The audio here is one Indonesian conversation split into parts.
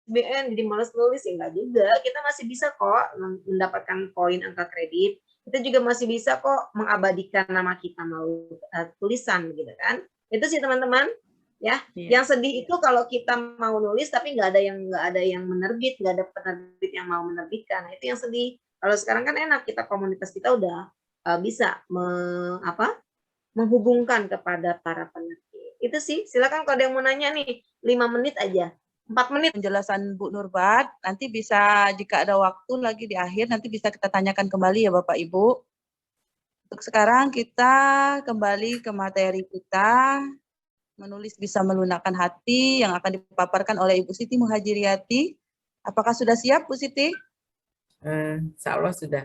SBN jadi malas nulis, ya enggak juga. Kita masih bisa kok mendapatkan poin angka kredit. Kita juga masih bisa kok mengabadikan nama kita melalui tulisan gitu kan. Itu sih teman-teman ya. Yang sedih itu kalau kita mau nulis tapi nggak ada yang menerbit, nggak ada penerbit yang mau menerbitkan. Nah, itu yang sedih. Kalau sekarang kan enak, kita komunitas kita udah bisa menghubungkan kepada para penerbit. Itu sih. Silakan kalau ada yang mau nanya nih, 5 menit aja. 4 menit. Penjelasan Bu Nurbat, nanti bisa jika ada waktu lagi di akhir, nanti bisa kita tanyakan kembali ya Bapak Ibu. Untuk sekarang kita kembali ke materi kita, menulis bisa melunakkan hati yang akan dipaparkan oleh Ibu Siti Muhajiriati. Apakah sudah siap Bu Siti? Insya Allah sudah.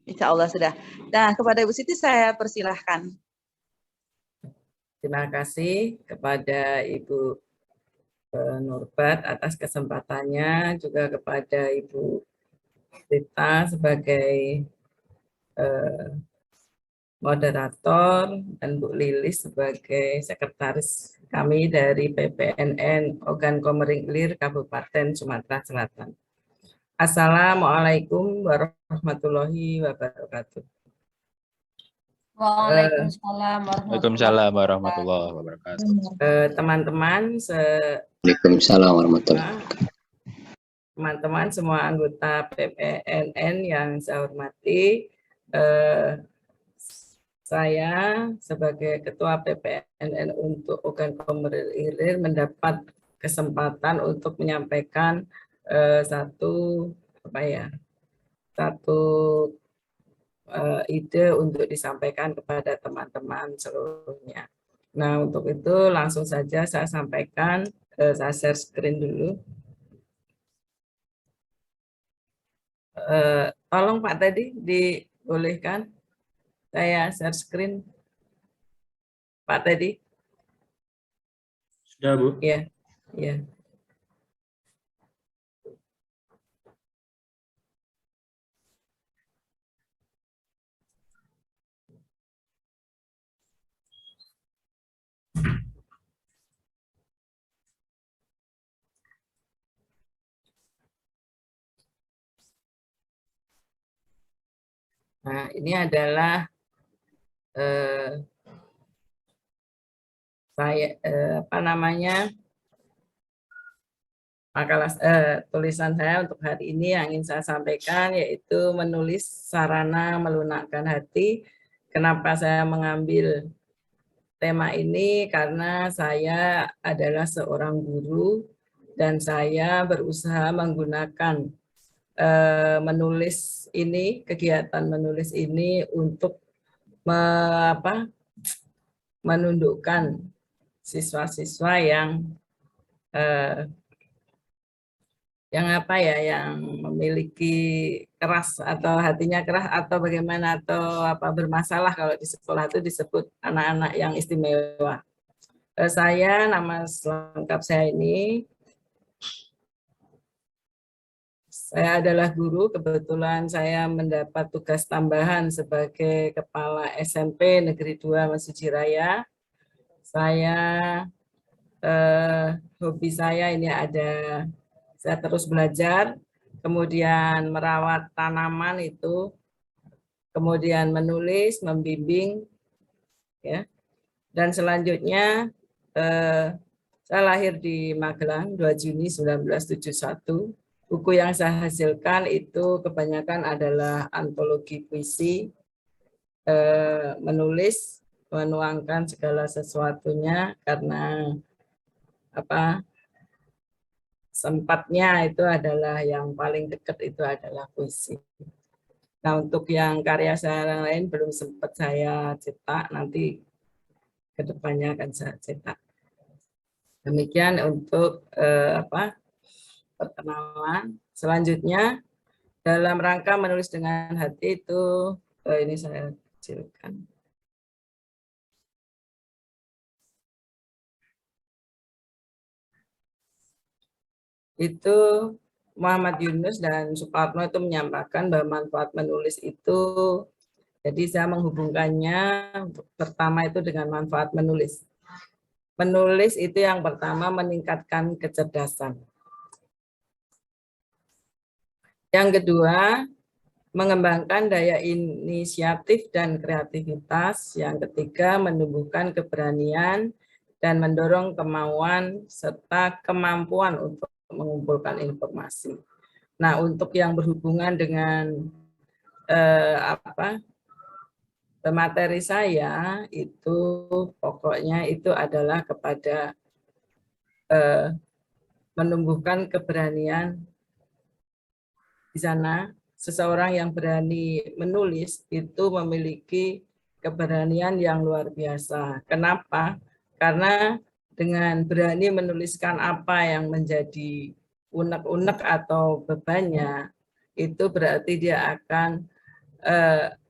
Insya Allah sudah. Nah, kepada Ibu Siti saya persilahkan. Terima kasih kepada Ibu Nurbat atas kesempatannya, juga kepada Ibu Rita sebagai moderator dan Bu Lilis sebagai sekretaris kami dari PPNN Ogan Komering Ilir Kabupaten Sumatera Selatan. Assalamualaikum warahmatullahi wabarakatuh. Waalaikumsalam warahmatullahi wabarakatuh. Teman-teman, Waalaikumsalam warahmatullahi wabarakatuh. Teman-teman semua anggota PPNN yang saya hormati, saya sebagai Ketua PPNN untuk Ogan Komering Ilir mendapat kesempatan untuk menyampaikan satu ide untuk disampaikan kepada teman-teman seluruhnya. Nah, untuk itu langsung saja saya sampaikan, saya share screen dulu. Tolong Pak Teddy dibolehkan saya share screen. Pak Teddy. Sudah Bu? Iya, iya. Nah, ini adalah makalah tulisan saya untuk hari ini yang ingin saya sampaikan, yaitu menulis sarana melunakkan hati. Kenapa saya mengambil tema ini? Karena saya adalah seorang guru dan saya berusaha menggunakan menulis ini, kegiatan menulis ini untuk menundukkan siswa-siswa yang memiliki keras atau hatinya keras atau bagaimana atau bermasalah. Kalau di sekolah itu disebut anak-anak yang istimewa. Nama lengkap saya ini, saya adalah guru, kebetulan saya mendapat tugas tambahan sebagai Kepala SMP Negeri 2 Mesuji Raya. Saya, hobi saya ini saya terus belajar, kemudian merawat tanaman itu, kemudian menulis, membimbing, ya. Dan selanjutnya, saya lahir di Magelang 2 Juni 1971. Buku yang saya hasilkan itu kebanyakan adalah antologi puisi, menulis, menuangkan segala sesuatunya karena sempatnya itu adalah yang paling dekat itu adalah puisi. Nah, untuk yang karya saya lain belum sempat saya cetak, nanti kedepannya akan saya cetak. Demikian untuk perkenalan. Selanjutnya, dalam rangka menulis dengan hati itu, ini saya kecilkan. Itu Muhammad Yunus dan Suparno itu menyampaikan bahwa manfaat menulis itu, jadi saya menghubungkannya pertama itu dengan manfaat menulis. Menulis itu yang pertama meningkatkan kecerdasan. Yang kedua, mengembangkan daya inisiatif dan kreativitas. Yang ketiga, menumbuhkan keberanian dan mendorong kemauan serta kemampuan untuk mengumpulkan informasi. Nah, untuk yang berhubungan dengan materi saya itu pokoknya itu adalah kepada menumbuhkan keberanian di sana. Seseorang yang berani menulis itu memiliki keberanian yang luar biasa. Kenapa? Karena dengan berani menuliskan apa yang menjadi unek-unek atau bebannya, itu berarti dia akan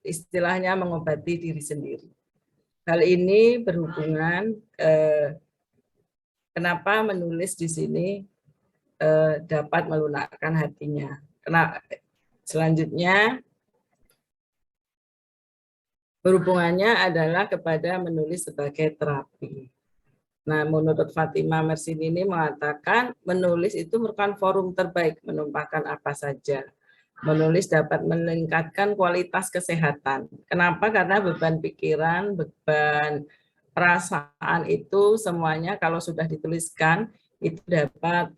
istilahnya mengobati diri sendiri. Hal ini berhubungan kenapa menulis di sini dapat melunakkan hatinya. Selanjutnya, berhubungannya adalah kepada menulis sebagai terapi. Nah, menurut Fatima Mersini ini mengatakan menulis itu merupakan forum terbaik menumpahkan apa saja. Menulis dapat meningkatkan kualitas kesehatan. Kenapa? Karena beban pikiran, beban perasaan itu semuanya kalau sudah dituliskan itu dapat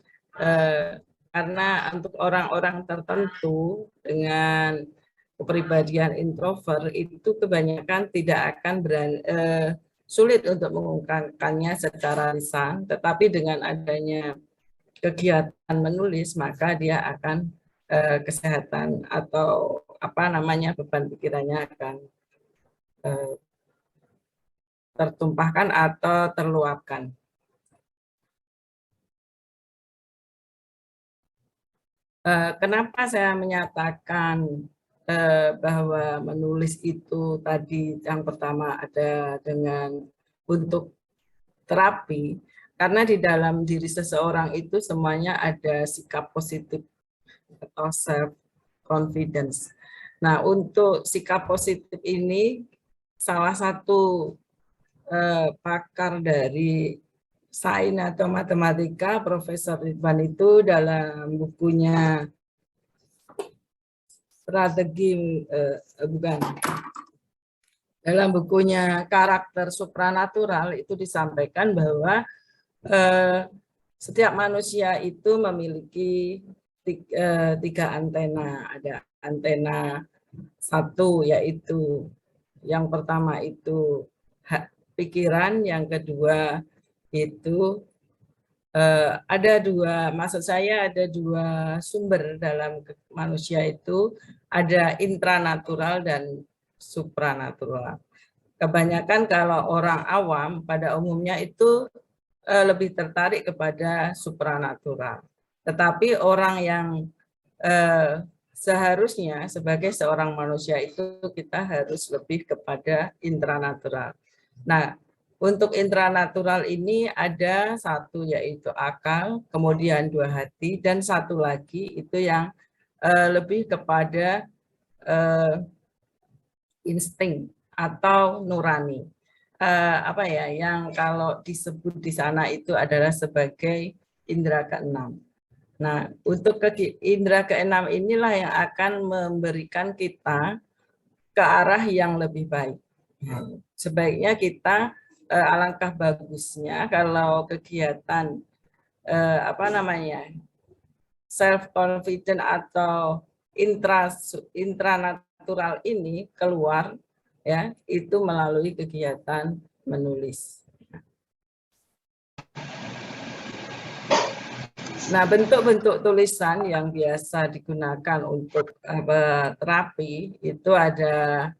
karena untuk orang-orang tertentu dengan kepribadian introvert itu kebanyakan tidak akan sulit untuk mengungkapkannya secara lisan, tetapi dengan adanya kegiatan menulis maka dia akan kesehatan atau beban pikirannya akan tertumpahkan atau terluapkan. Kenapa saya menyatakan bahwa menulis itu tadi yang pertama ada dengan untuk terapi, karena di dalam diri seseorang itu semuanya ada sikap positif atau self confidence. Nah, untuk sikap positif ini salah satu pakar dari sains atau matematika, Profesor Ridwan itu dalam bukunya dalam bukunya Karakter Supranatural itu disampaikan bahwa setiap manusia itu memiliki tiga antena. Ada antena satu, yaitu yang pertama itu pikiran, yang kedua itu ada dua, maksud saya ada dua sumber dalam manusia itu, ada intranatural dan supranatural. Kebanyakan kalau orang awam pada umumnya itu lebih tertarik kepada supranatural. Tetapi orang yang seharusnya sebagai seorang manusia itu kita harus lebih kepada intranatural. Nah, untuk intranatural ini ada satu yaitu akal, kemudian dua hati, dan satu lagi itu yang lebih kepada insting atau nurani. Yang kalau disebut di sana itu adalah sebagai indera keenam. Nah, untuk indera keenam inilah yang akan memberikan kita ke arah yang lebih baik. Sebaiknya kita alangkah bagusnya kalau kegiatan self confident atau intranatural ini keluar ya, itu melalui kegiatan menulis. Nah, bentuk-bentuk tulisan yang biasa digunakan untuk terapi itu ada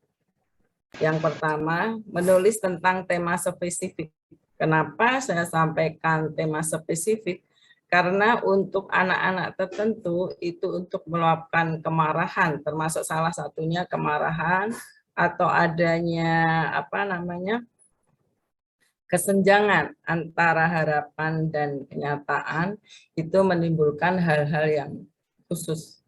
yang pertama, menulis tentang tema spesifik. Kenapa saya sampaikan tema spesifik? Karena untuk anak-anak tertentu itu untuk meluapkan kemarahan, termasuk salah satunya kemarahan atau adanya kesenjangan antara harapan dan kenyataan itu menimbulkan hal-hal yang khusus.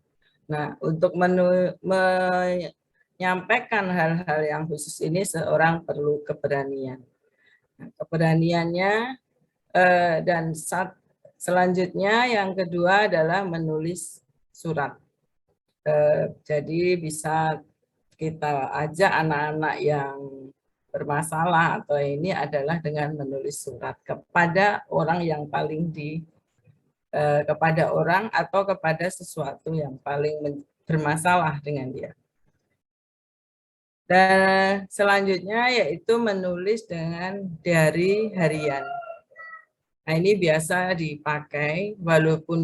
Nah, untuk menyampaikan hal-hal yang khusus ini seorang perlu keberanian. Nah, keberaniannya dan selanjutnya yang kedua adalah menulis surat. Jadi bisa kita ajak anak-anak yang bermasalah atau ini adalah dengan menulis surat kepada orang yang paling kepada orang atau kepada sesuatu yang paling bermasalah dengan dia. Dan selanjutnya yaitu menulis dengan diary harian. Nah, ini biasa dipakai walaupun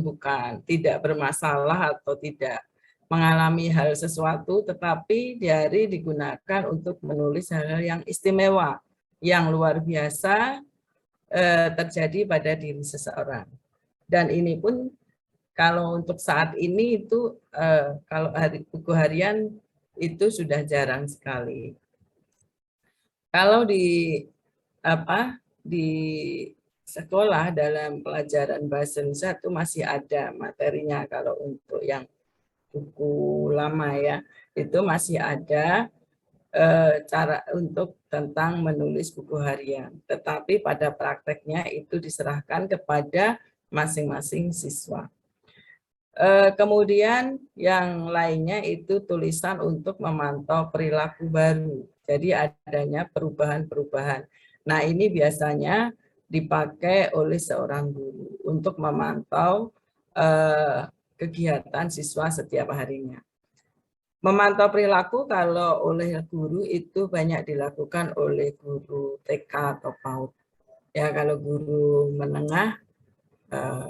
tidak bermasalah atau tidak mengalami hal sesuatu, tetapi diary digunakan untuk menulis hal-hal yang istimewa, yang luar biasa terjadi pada diri seseorang. Dan ini pun kalau untuk saat ini itu kalau buku harian itu sudah jarang sekali. Kalau di sekolah dalam pelajaran bahasa Indonesia itu masih ada materinya. Kalau untuk yang buku lama ya, itu masih ada cara untuk tentang menulis buku harian. Tetapi pada prakteknya itu diserahkan kepada masing-masing siswa. Kemudian yang lainnya itu tulisan untuk memantau perilaku baru. Jadi adanya perubahan-perubahan. Nah, ini biasanya dipakai oleh seorang guru untuk memantau kegiatan siswa setiap harinya. Memantau perilaku kalau oleh guru itu banyak dilakukan oleh guru TK atau PAUD. Ya, kalau guru menengah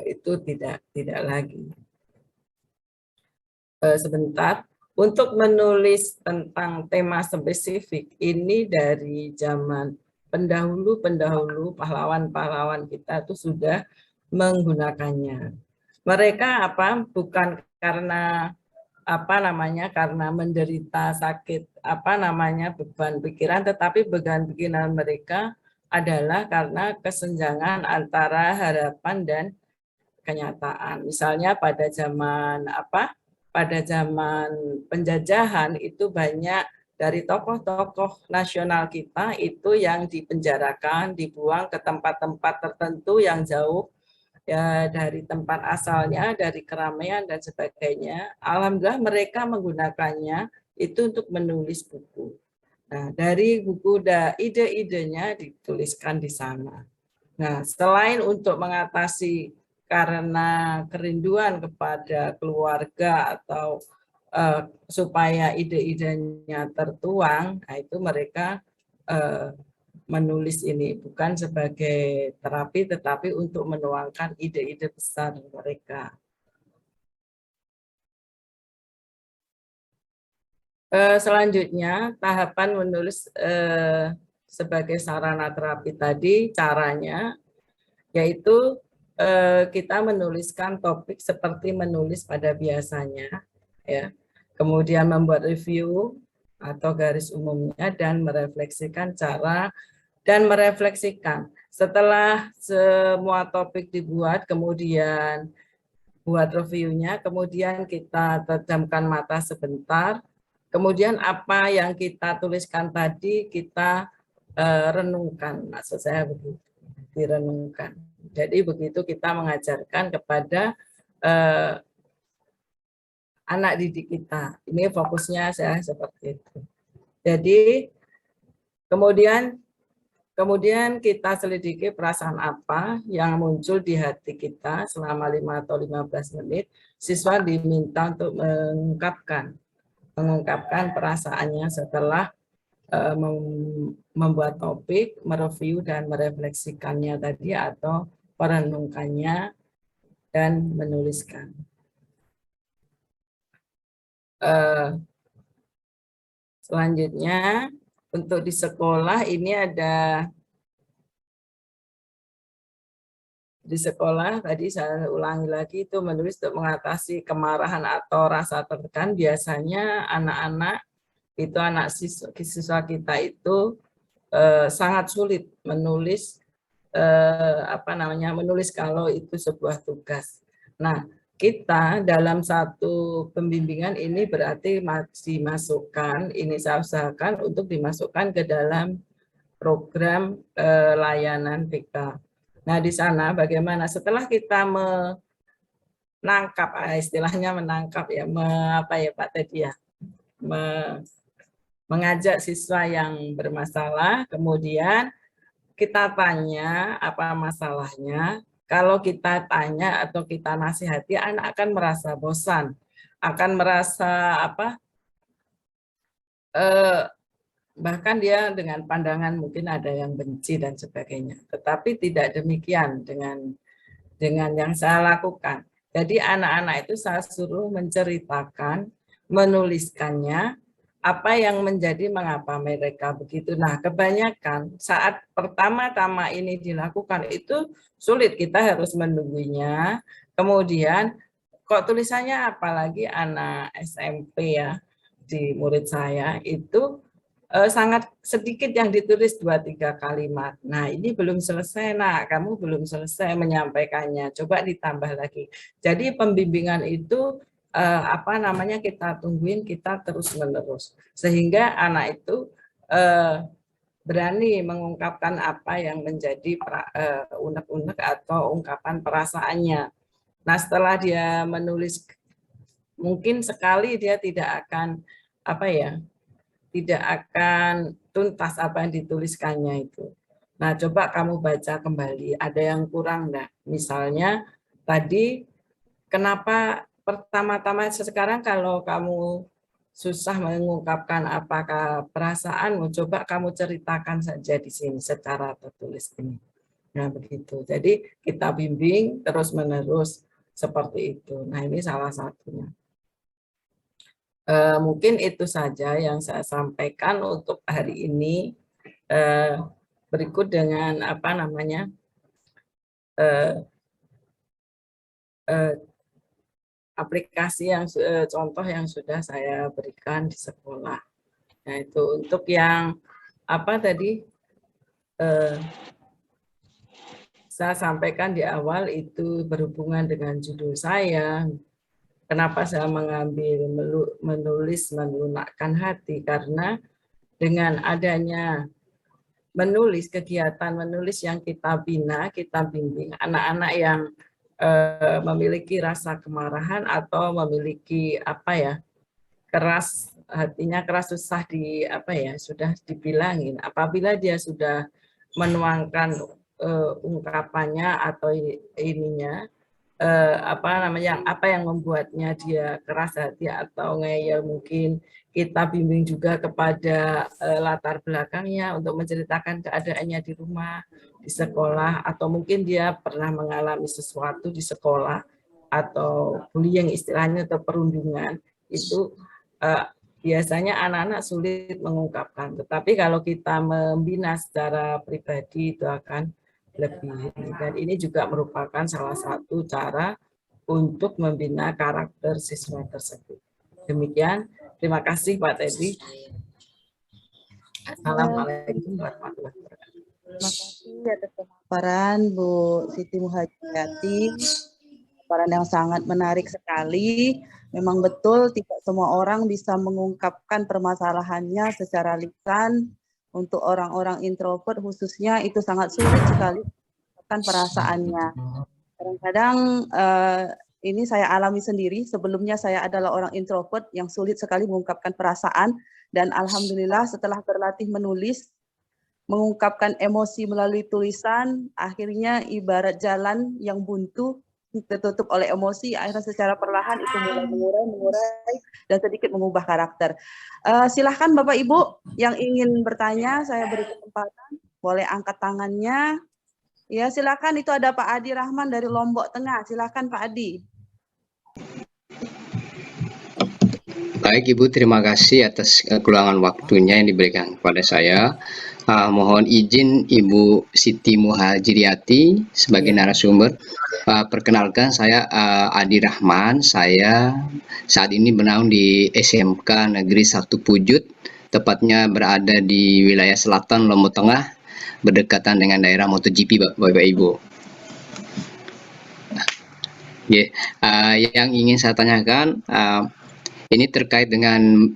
itu tidak lagi. Sebentar, untuk menulis tentang tema spesifik ini dari zaman pendahulu pahlawan-pahlawan kita itu sudah menggunakannya. Mereka bukan karena karena menderita sakit beban pikiran, tetapi beban pikiran mereka adalah karena kesenjangan antara harapan dan kenyataan. Misalnya pada zaman penjajahan itu banyak dari tokoh-tokoh nasional kita itu yang dipenjarakan, dibuang ke tempat-tempat tertentu yang jauh ya dari tempat asalnya, dari keramaian dan sebagainya. Alhamdulillah mereka menggunakannya itu untuk menulis buku. Nah, dari buku ide-idenya dituliskan di sana. Nah, selain untuk mengatasi karena kerinduan kepada keluarga atau supaya ide-idenya tertuang, nah itu mereka menulis ini bukan sebagai terapi, tetapi untuk menuangkan ide-ide besar mereka. Selanjutnya, tahapan menulis sebagai sarana terapi tadi, caranya yaitu kita menuliskan topik seperti menulis pada biasanya, ya. Kemudian membuat review atau garis umumnya dan merefleksikan setelah semua topik dibuat, kemudian buat reviewnya, kemudian kita terjamkan mata sebentar, kemudian apa yang kita tuliskan tadi kita renungkan, maksud saya begitu, direnungkan. Jadi begitu kita mengajarkan kepada anak didik kita. Ini fokusnya saya seperti itu. Jadi kemudian kita selidiki perasaan apa yang muncul di hati kita selama 5 atau 15 menit. Siswa diminta untuk mengungkapkan perasaannya setelah membuat topik, mereview dan merefleksikannya tadi atau merenungkannya dan menuliskan. Selanjutnya untuk di sekolah ini ada tadi saya ulangi lagi itu menulis untuk mengatasi kemarahan atau rasa tertekan. Biasanya anak-anak itu siswa kita itu sangat sulit menulis menulis kalau itu sebuah tugas. Nah, kita dalam satu pembimbingan ini berarti ini saya usahakan untuk dimasukkan ke dalam program layanan PK. Nah, di sana bagaimana setelah kita menangkap, istilahnya menangkap ya, apa ya Pak Teddy ya, mengajak siswa yang bermasalah, kemudian kita tanya apa masalahnya. Kalau kita tanya atau kita nasihati, anak akan merasa bosan, akan merasa apa, bahkan dia dengan pandangan mungkin ada yang benci dan sebagainya. Tetapi tidak demikian dengan yang saya lakukan. Jadi anak-anak itu saya suruh menceritakan, menuliskannya, apa yang menjadi mengapa mereka begitu. Nah, kebanyakan saat pertama-tama ini dilakukan itu sulit, kita harus menunggunya. Kemudian kok tulisannya, apalagi anak SMP ya, di murid saya itu sangat sedikit yang ditulis 2-3 kalimat. Nah, ini belum selesai, nak, kamu belum selesai menyampaikannya, coba ditambah lagi. Jadi pembimbingan itu apa namanya, kita tungguin, kita terus menerus sehingga anak itu berani mengungkapkan apa yang menjadi unek-unek atau ungkapan perasaannya. Nah, setelah dia menulis, mungkin sekali dia tidak akan apa ya, tidak akan tuntas apa yang dituliskannya itu. Nah, coba kamu baca kembali, ada yang kurang enggak? Misalnya tadi kenapa pertama-tama, sekarang kalau kamu susah mengungkapkan apakah perasaanmu, coba kamu ceritakan saja di sini secara tertulis ini. Nah, begitu. Jadi kita bimbing terus-menerus seperti itu. Nah, ini salah satunya. Mungkin itu saja yang saya sampaikan untuk hari ini. Berikut dengan apa namanya, aplikasi yang contoh yang sudah saya berikan di sekolah. Nah, itu untuk yang apa tadi saya sampaikan di awal, itu berhubungan dengan judul saya. Kenapa saya mengambil menulis melunakkan hati, karena dengan adanya menulis, kegiatan menulis yang kita bina, kita bimbing anak-anak yang memiliki rasa kemarahan atau memiliki apa ya, keras hatinya, keras susah di apa ya, sudah dibilangin. Apabila dia sudah menuangkan ungkapannya atau ininya, apa namanya, apa yang membuatnya dia keras hati atau ngeyel, mungkin kita bimbing juga kepada latar belakangnya untuk menceritakan keadaannya di rumah, di sekolah, atau mungkin dia pernah mengalami sesuatu di sekolah atau bullying istilahnya atau perundungan. Itu biasanya anak-anak sulit mengungkapkan. Tetapi kalau kita membina secara pribadi itu akan lebih. Dan ini juga merupakan salah satu cara untuk membina karakter siswa tersebut. Demikian, terima kasih Pak Teddy. Assalamualaikum warahmatullahi wabarakatuh. Terima kasih atas pemaparan Bu Siti Muhajirati. Pemaparan yang sangat menarik sekali. Memang betul tidak semua orang bisa mengungkapkan permasalahannya secara lisan. Untuk orang-orang introvert khususnya itu sangat sulit sekali mengungkapkan perasaannya. Kadang-kadang ini saya alami sendiri. Sebelumnya saya adalah orang introvert yang sulit sekali mengungkapkan perasaan, dan alhamdulillah setelah berlatih menulis, mengungkapkan emosi melalui tulisan, akhirnya ibarat jalan yang buntu tertutup oleh emosi, akhirnya secara perlahan itu mulai mengurai dan sedikit mengubah karakter. Silahkan Bapak Ibu yang ingin bertanya, saya beri kesempatan, boleh angkat tangannya. Ya, silakan, itu ada Pak Adi Rahman dari Lombok Tengah. Silakan Pak Adi. Baik Ibu, terima kasih atas keluangan waktunya yang diberikan kepada saya. Mohon izin Ibu Siti Muhajirati sebagai narasumber. Perkenalkan, saya Adi Rahman. Saya saat ini bernaung di SMK Negeri 1 Pujut, tepatnya berada di wilayah selatan Lombok Tengah, berdekatan dengan daerah MotoGP, Bapak Ibu. Yang ingin saya tanyakan, ini terkait dengan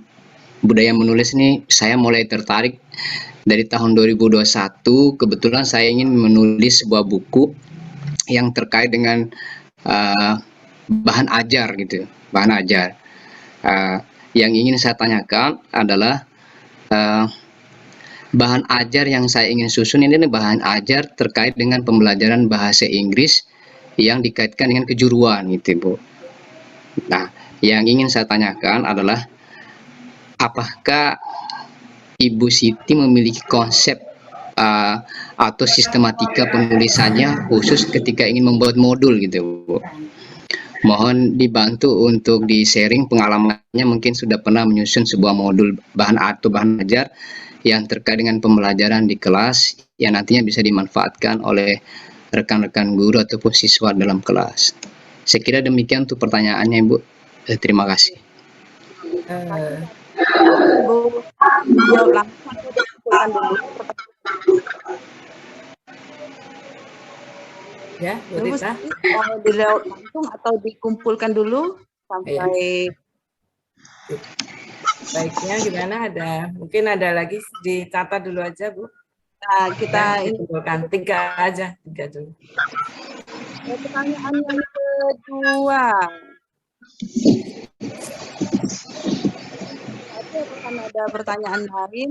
budaya menulis nih, saya mulai tertarik dari tahun 2021. Kebetulan saya ingin menulis sebuah buku yang terkait dengan bahan ajar gitu, bahan ajar. Yang ingin saya tanyakan adalah bahan ajar yang saya ingin susun ini bahan ajar terkait dengan pembelajaran bahasa Inggris yang dikaitkan dengan kejuruan gitu, Bu. Nah, yang ingin saya tanyakan adalah apakah Ibu Siti memiliki konsep atau sistematika penulisannya khusus ketika ingin membuat modul gitu, Bu. Mohon dibantu untuk di-sharing pengalamannya, mungkin sudah pernah menyusun sebuah modul bahan ajar yang terkait dengan pembelajaran di kelas yang nantinya bisa dimanfaatkan oleh rekan-rekan guru ataupun siswa dalam kelas. Saya kira demikian untuk pertanyaannya, Ibu. Terima kasih. Ibu jawab langsung atau dikumpulkan dulu? Ya, Bu Rita. Mau dijawab langsung atau dikumpulkan dulu sampai baiknya gimana, mungkin ada lagi dicatat dulu aja, Bu. Nah, kita kumpulkan tiga dulu. Pertanyaan yang kedua. Apakah ada pertanyaan lain?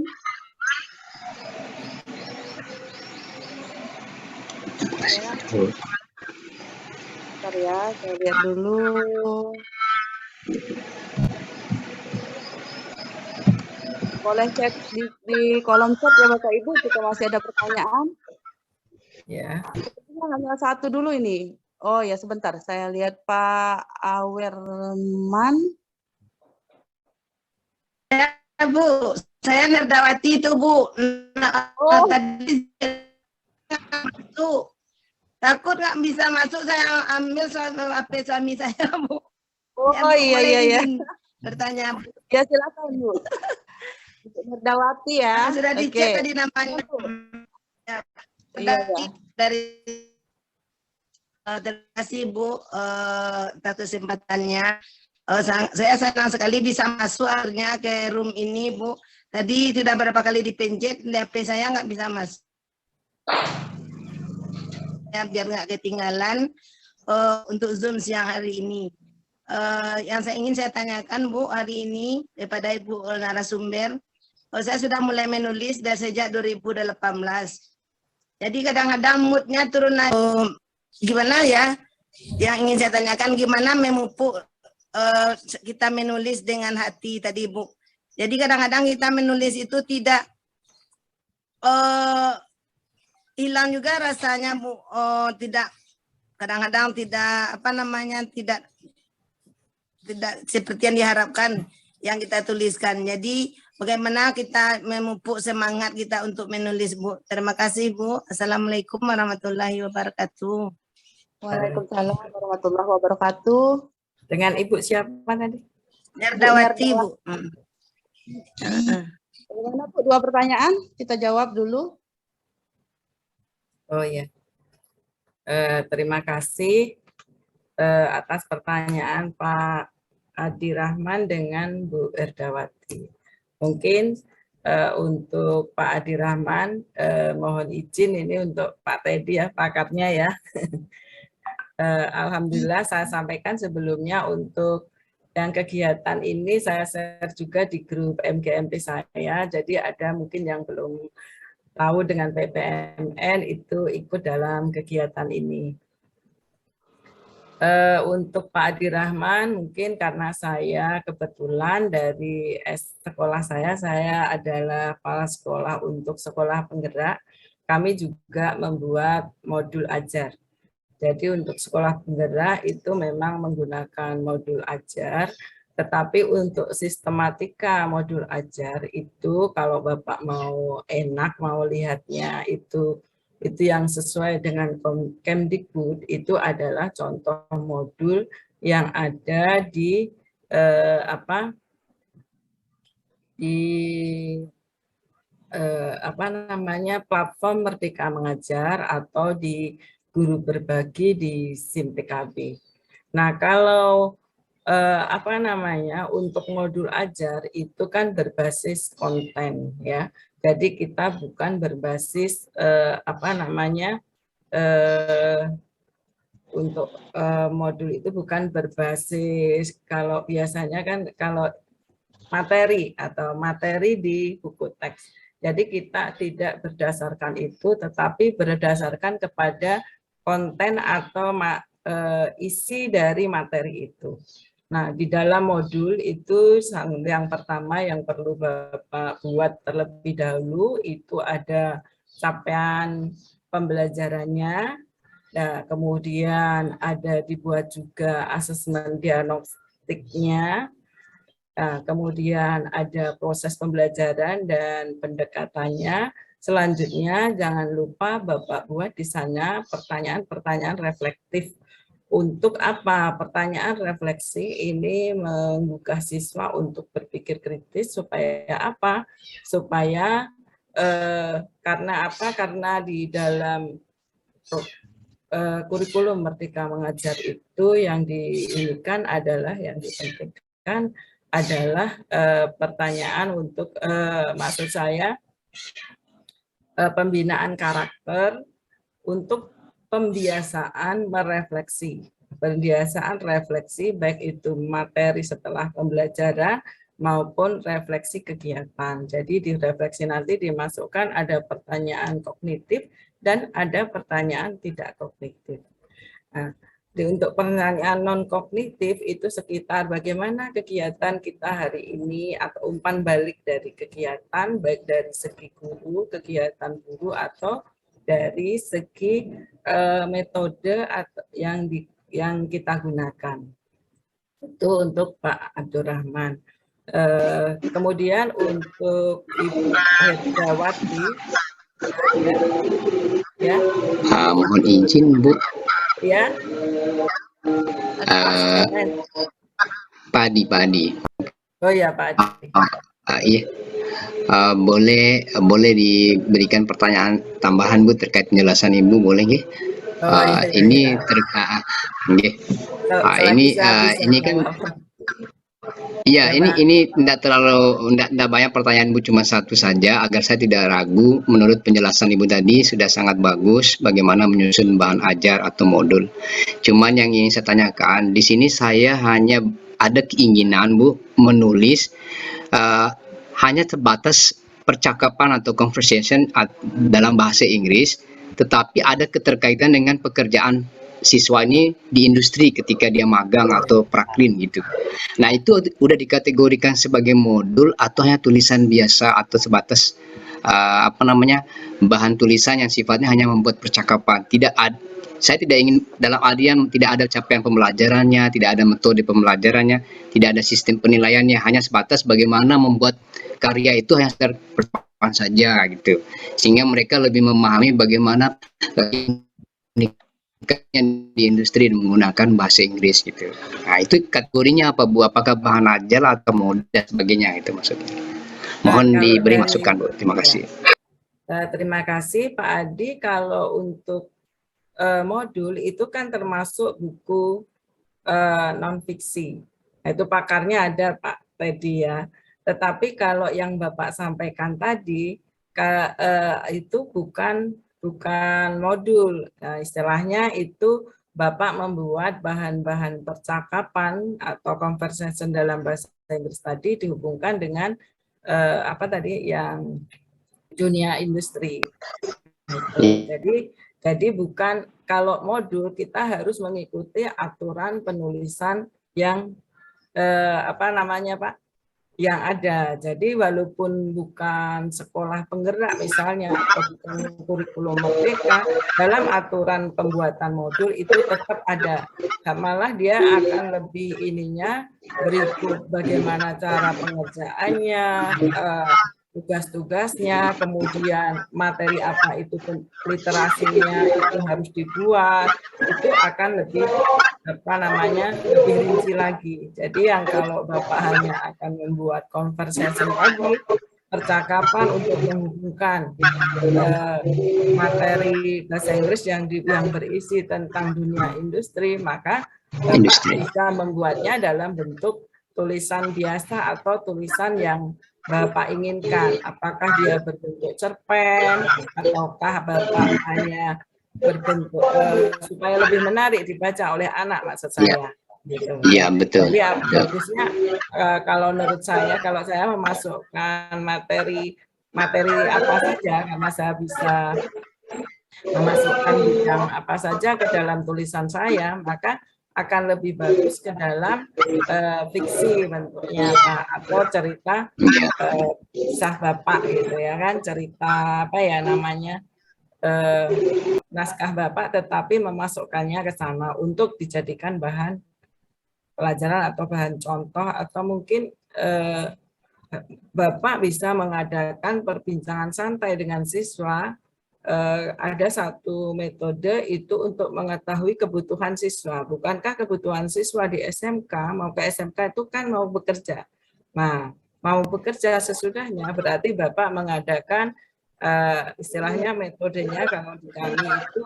Bentar ya, saya lihat dulu. Boleh cek di kolom chat ya Bapak Ibu jika masih ada pertanyaan. Ya. Hanya satu dulu ini. Oh ya sebentar, saya lihat Pak Awerman. Ya Bu, saya Nerdawati itu Bu. Tadi masuk. Takut nggak bisa masuk, saya ambil HP suami saya Bu. Oh ya, iya. Bertanya Bu. Ya silakan Bu. Nerdawati ya. Sudah dicek tadi namanya. Ya, iya. Dari terima kasih Bu atas kesempatannya. Saya senang sekali bisa masuk akhirnya ke room ini Bu. Tadi sudah berapa kali dipencet, HP saya nggak bisa masuk. Ya, biar nggak ketinggalan untuk Zoom siang hari ini. Yang ingin saya tanyakan Bu hari ini kepada Ibu narasumber, saya sudah mulai menulis dari sejak 2018. Jadi kadang-kadang moodnya turun naik. Gimana ya? Yang ingin saya tanyakan gimana memupuk kita menulis dengan hati tadi Bu. Jadi kadang-kadang kita menulis itu tidak hilang juga rasanya Bu. Tidak, kadang-kadang tidak tidak seperti yang diharapkan yang kita tuliskan. Jadi bagaimana kita memupuk semangat kita untuk menulis Bu. Terima kasih Bu. Assalamualaikum warahmatullahi wabarakatuh. Waalaikumsalam warahmatullahi wabarakatuh. Dengan Ibu siapa tadi? Nerdawati Bu. Bagaimana Bu, dua pertanyaan kita jawab dulu. Oh ya. Terima kasih atas pertanyaan Pak Adi Rahman dengan Bu Erdawati. Mungkin untuk Pak Adi Rahman, mohon izin ini untuk Pak Teddy ya, pakatnya ya. Alhamdulillah saya sampaikan sebelumnya untuk yang kegiatan ini saya share juga di grup MGMP saya, jadi ada mungkin yang belum tahu dengan PPMN itu ikut dalam kegiatan ini. Untuk Pak Adi Rahman, mungkin karena saya kebetulan dari sekolah saya adalah kepala sekolah untuk sekolah penggerak, kami juga membuat modul ajar. Jadi untuk sekolah penggerak itu memang menggunakan modul ajar, tetapi untuk sistematika modul ajar itu kalau Bapak mau enak, mau lihatnya itu yang sesuai dengan Kemdikbud itu adalah contoh modul yang ada di platform Merdeka Mengajar atau di Guru Berbagi di SIM PKB. Nah, kalau untuk modul ajar itu kan berbasis konten ya. Jadi kita bukan berbasis untuk modul itu bukan berbasis, kalau biasanya kan kalau materi atau materi di buku teks. Jadi kita tidak berdasarkan itu, tetapi berdasarkan kepada konten atau isi dari materi itu. Nah, di dalam modul itu yang pertama yang perlu Bapak buat terlebih dahulu itu ada capaian pembelajarannya. Nah, kemudian ada dibuat juga asesmen diagnostiknya. Nah, kemudian ada proses pembelajaran dan pendekatannya. Selanjutnya jangan lupa Bapak buat di sana pertanyaan-pertanyaan reflektif. Untuk apa? Pertanyaan refleksi ini menggugah siswa untuk berpikir kritis supaya apa? Supaya karena apa? Karena di dalam kurikulum Merdeka Mengajar itu yang diinginkan adalah, yang dipentingkan adalah pertanyaan untuk maksud saya pembinaan karakter untuk pembiasaan merefleksi. Pembiasaan refleksi baik itu materi setelah pembelajaran maupun refleksi kegiatan. Jadi di refleksi nanti dimasukkan ada pertanyaan kognitif dan ada pertanyaan tidak kognitif. Nah, untuk pertanyaan non-kognitif itu sekitar bagaimana kegiatan kita hari ini atau umpan balik dari kegiatan, baik dari segi guru, kegiatan guru, atau dari segi metode yang kita gunakan. Itu untuk Pak Abdurrahman. Kemudian untuk Ibu Hedawati, ya. Mohon izin Bu. Ya. Padi. Oh ya Pak Adi. Iya. Boleh diberikan pertanyaan tambahan Bu terkait penjelasan Ibu, boleh nggih? Ini terkait ini kan iya, ini tidak banyak pertanyaan Bu, cuma satu saja agar saya tidak ragu. Menurut penjelasan Ibu tadi sudah sangat bagus bagaimana menyusun bahan ajar atau modul. Cuman yang ingin saya tanyakan di sini, saya hanya ada keinginan Bu menulis hanya terbatas percakapan atau conversation dalam bahasa Inggris, tetapi ada keterkaitan dengan pekerjaan siswa ini di industri ketika dia magang atau praklim gitu. Nah, itu udah dikategorikan sebagai modul atau hanya tulisan biasa atau sebatas bahan tulisan yang sifatnya hanya membuat percakapan. Saya tidak ingin dalam artian tidak ada capaian pembelajarannya, tidak ada metode pembelajarannya, tidak ada sistem penilaiannya, hanya sebatas bagaimana membuat karya itu hanya sekedar percakapan saja gitu. Sehingga mereka lebih memahami bagaimana di industri menggunakan bahasa Inggris gitu. Nah, itu kategorinya apa Bu? Apakah bahan ajar atau modul dan sebagainya itu maksudnya? Mohon diberi masukan Bu. Terima kasih. Terima kasih Pak Adi. Kalau untuk modul itu kan termasuk buku non-fiksi. Itu pakarnya ada Pak Teddy ya. Tetapi kalau yang Bapak sampaikan tadi itu bukan modul. Nah, istilahnya itu Bapak membuat bahan-bahan percakapan atau conversation dalam bahasa Inggris tadi dihubungkan dengan yang dunia industri. Jadi bukan, kalau modul kita harus mengikuti aturan penulisan yang yang ada. Jadi walaupun bukan sekolah penggerak misalnya atau bukan kurikulum Merdeka, dalam aturan pembuatan modul itu tetap ada. Malah dia akan lebih berikut bagaimana cara pengerjaannya, tugas-tugasnya, kemudian materi apa itu literasinya itu harus dibuat, itu akan lebih lebih rinci lagi. Jadi yang kalau Bapak hanya akan membuat conversation lagi, percakapan untuk menghubungkan materi bahasa Inggris yang berisi tentang dunia industri, maka Bapak bisa membuatnya dalam bentuk tulisan biasa atau tulisan yang Bapak inginkan. Apakah dia berbentuk cerpen, ataukah Bapak hanya berbentuk supaya lebih menarik dibaca oleh anak, maksud saya. Gitu. Iya, betul. Jadi bagusnya kalau menurut saya, kalau saya memasukkan materi apa saja, karena saya bisa memasukkan bidang apa saja ke dalam tulisan saya, maka akan lebih bagus ke dalam fiksi bentuknya, Pak, atau cerita kisah Bapak gitu ya kan, cerita apa ya namanya, naskah Bapak, tetapi memasukkannya ke sana untuk dijadikan bahan pelajaran atau bahan contoh, atau mungkin Bapak bisa mengadakan perbincangan santai dengan siswa. Ada satu metode itu untuk mengetahui kebutuhan siswa. Bukankah kebutuhan siswa di SMK, mau ke SMK itu kan mau bekerja. Nah, mau bekerja sesudahnya berarti Bapak mengadakan istilahnya metodenya kalau di kami itu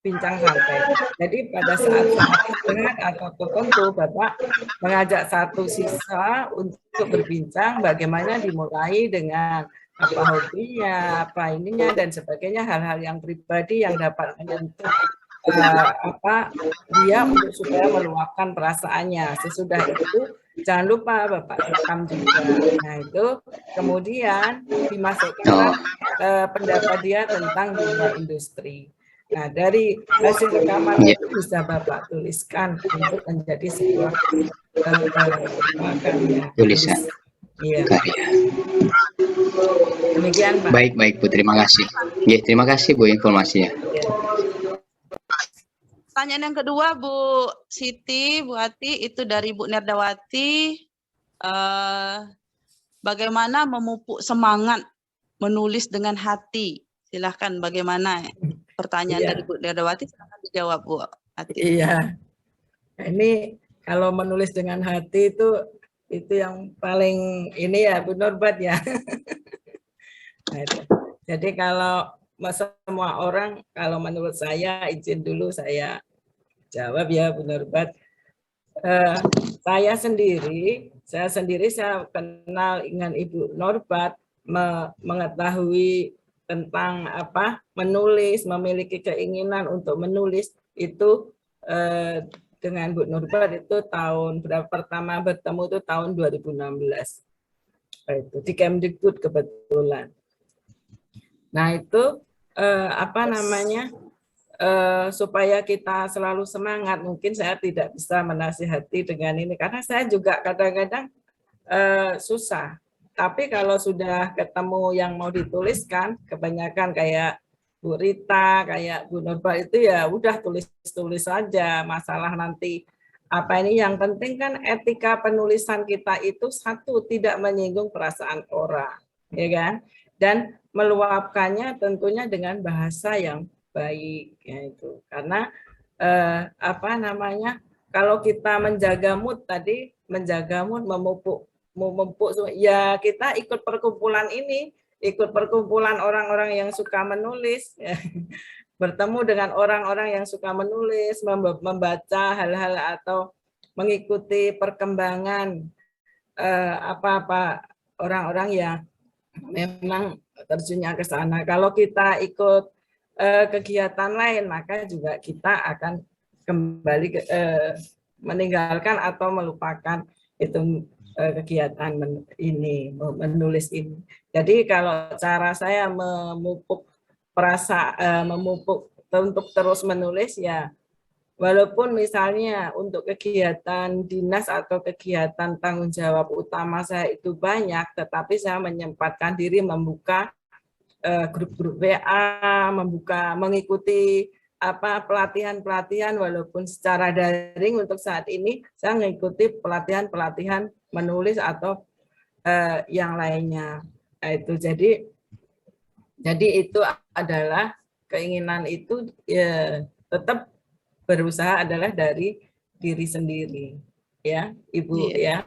bincang santai. Jadi pada saat istirahat atau tertentu Bapak mengajak satu siswa untuk berbincang bagaimana dimulai dengan apa hobinya, apa ininya dan sebagainya, hal-hal yang pribadi yang dapat menyentuh dia untuk supaya meluapkan perasaannya. Sesudah itu jangan lupa Bapak rekam juga. Nah itu kemudian dimasukkan pendapat dia tentang dunia industri. Nah dari hasil rekaman itu bisa Bapak tuliskan untuk menjadi sebuah karya tulisan. Iya. Karya. Demikian Pak. Baik Bu, terima kasih. Ya, terima kasih Bu informasinya. Pertanyaan yang kedua Bu Siti, Bu Ati, itu dari Bu Nerdawati. Bagaimana memupuk semangat menulis dengan hati? Silahkan bagaimana pertanyaan dari Bu Nerdawati, silahkan dijawab Bu Ati. Iya. Ini kalau menulis dengan hati itu yang paling ini ya Bu Norbat ya. Nah, jadi kalau semua orang, kalau menurut saya, izin dulu saya jawab ya Bu Norbat. Saya sendiri saya kenal dengan Ibu Norbat, mengetahui tentang apa menulis, memiliki keinginan untuk menulis itu dengan Bu Norbat itu tahun pertama bertemu itu tahun 2016. Itu di Kemdikbud kebetulan. Nah itu supaya kita selalu semangat, mungkin saya tidak bisa menasihati dengan ini karena saya juga kadang-kadang susah. Tapi kalau sudah ketemu yang mau dituliskan, kebanyakan kayak Bu Rita, kayak Bu Nurba itu ya udah tulis-tulis saja. Masalah nanti apa ini, yang penting kan etika penulisan kita itu satu, tidak menyinggung perasaan orang, ya kan? Dan meluapkannya tentunya dengan bahasa yang baik, ya itu. Karena kalau kita menjaga mood tadi, menjaga mood, memupuk ya kita ikut perkumpulan ini, ikut perkumpulan orang-orang yang suka menulis, ya. Bertemu dengan orang-orang yang suka menulis, membaca hal-hal atau mengikuti perkembangan orang-orang yang memang terjunnya ke sana. Kalau kita ikut kegiatan lain, maka juga kita akan kembali meninggalkan atau melupakan itu kegiatan menulis ini. Jadi kalau cara saya memupuk untuk terus menulis, ya walaupun misalnya untuk kegiatan dinas atau kegiatan tanggung jawab utama saya itu banyak, tetapi saya menyempatkan diri membuka grup-grup WA, mengikuti pelatihan-pelatihan walaupun secara daring. Untuk saat ini saya mengikuti pelatihan-pelatihan menulis atau yang lainnya. Nah, itu jadi itu adalah keinginan itu ya tetap berusaha adalah dari diri sendiri, ya Ibu. Iya. Ya.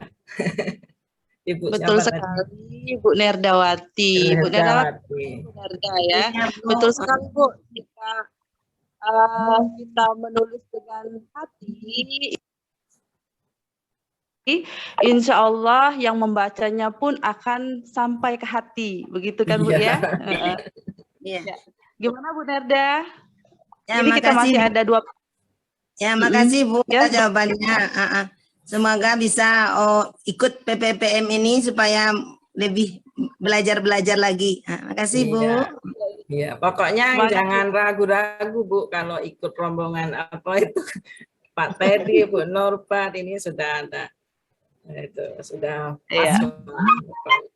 Ibu betul sekali Bu Nerdawati. Bu Nerdawati ya. Betul sekali Bu. Kita menulis dengan hati, insya Allah yang membacanya pun akan sampai ke hati, begitu kan Bu ya? Iya. Gimana Bu Nerda? Ya, Jadi kita masih makasih. ada 2. Ya, makasih Bu Ya, atas jawabannya. Semoga bisa ikut PPPM ini supaya lebih belajar lagi. Makasih Bu. Iya. Iya, pokoknya Semangat, jangan ragu-ragu Bu kalau ikut rombongan apa itu Pak Teddy, Bu Nurbat ini sudah ada. Itu sudah Iya. masuk.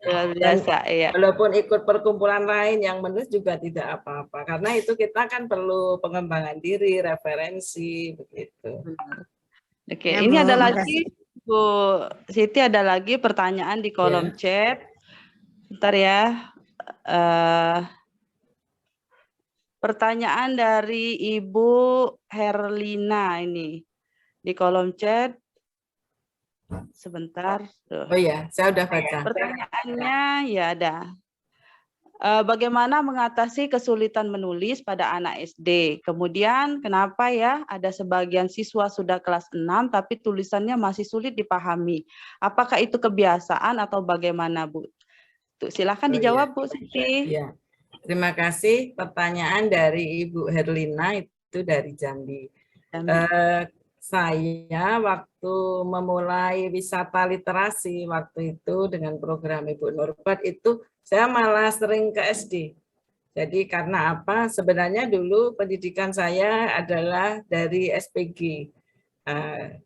luar Dan biasa. Iya. walaupun ikut perkumpulan lain yang menulis juga tidak apa-apa karena itu kita kan perlu pengembangan diri, referensi begitu. Oke, Ya, ini Bu, ada makasih. lagi Bu Siti, ada lagi pertanyaan di kolom chat. Bentar ya. Pertanyaan dari Ibu Herlina ini di kolom chat. Sebentar. Tuh. Oh iya, saya udah baca. Pertanyaannya ya ada. Bagaimana mengatasi kesulitan menulis pada anak SD? Kemudian kenapa ya ada sebagian siswa sudah kelas 6 tapi tulisannya masih sulit dipahami? Apakah itu kebiasaan atau bagaimana, Bu? Tuh, silakan dijawab, Bu Siti. Iya. Terima kasih pertanyaan dari Ibu Herlina itu dari Jambi. Saya waktu memulai wisata literasi waktu itu dengan program Ibu Nurbat itu saya malah sering ke SD. Jadi karena apa? Sebenarnya dulu pendidikan saya adalah dari SPG.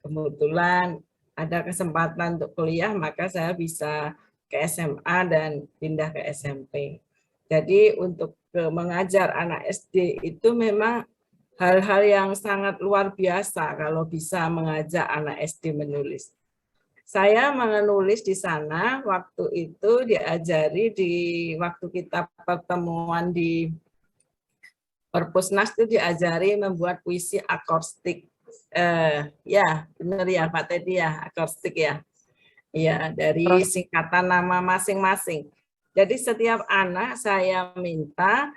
Kebetulan ada kesempatan untuk kuliah maka saya bisa ke SMA dan pindah ke SMP. Jadi untuk mengajar anak SD itu memang hal-hal yang sangat luar biasa kalau bisa mengajak anak SD menulis. Saya menulis di sana waktu itu diajari di waktu kita pertemuan di Perpusnas itu diajari membuat puisi akorstik. Ya, benar ya Pak Teddy ya, akorstik ya. Ya, dari singkatan nama masing-masing. Jadi setiap anak saya minta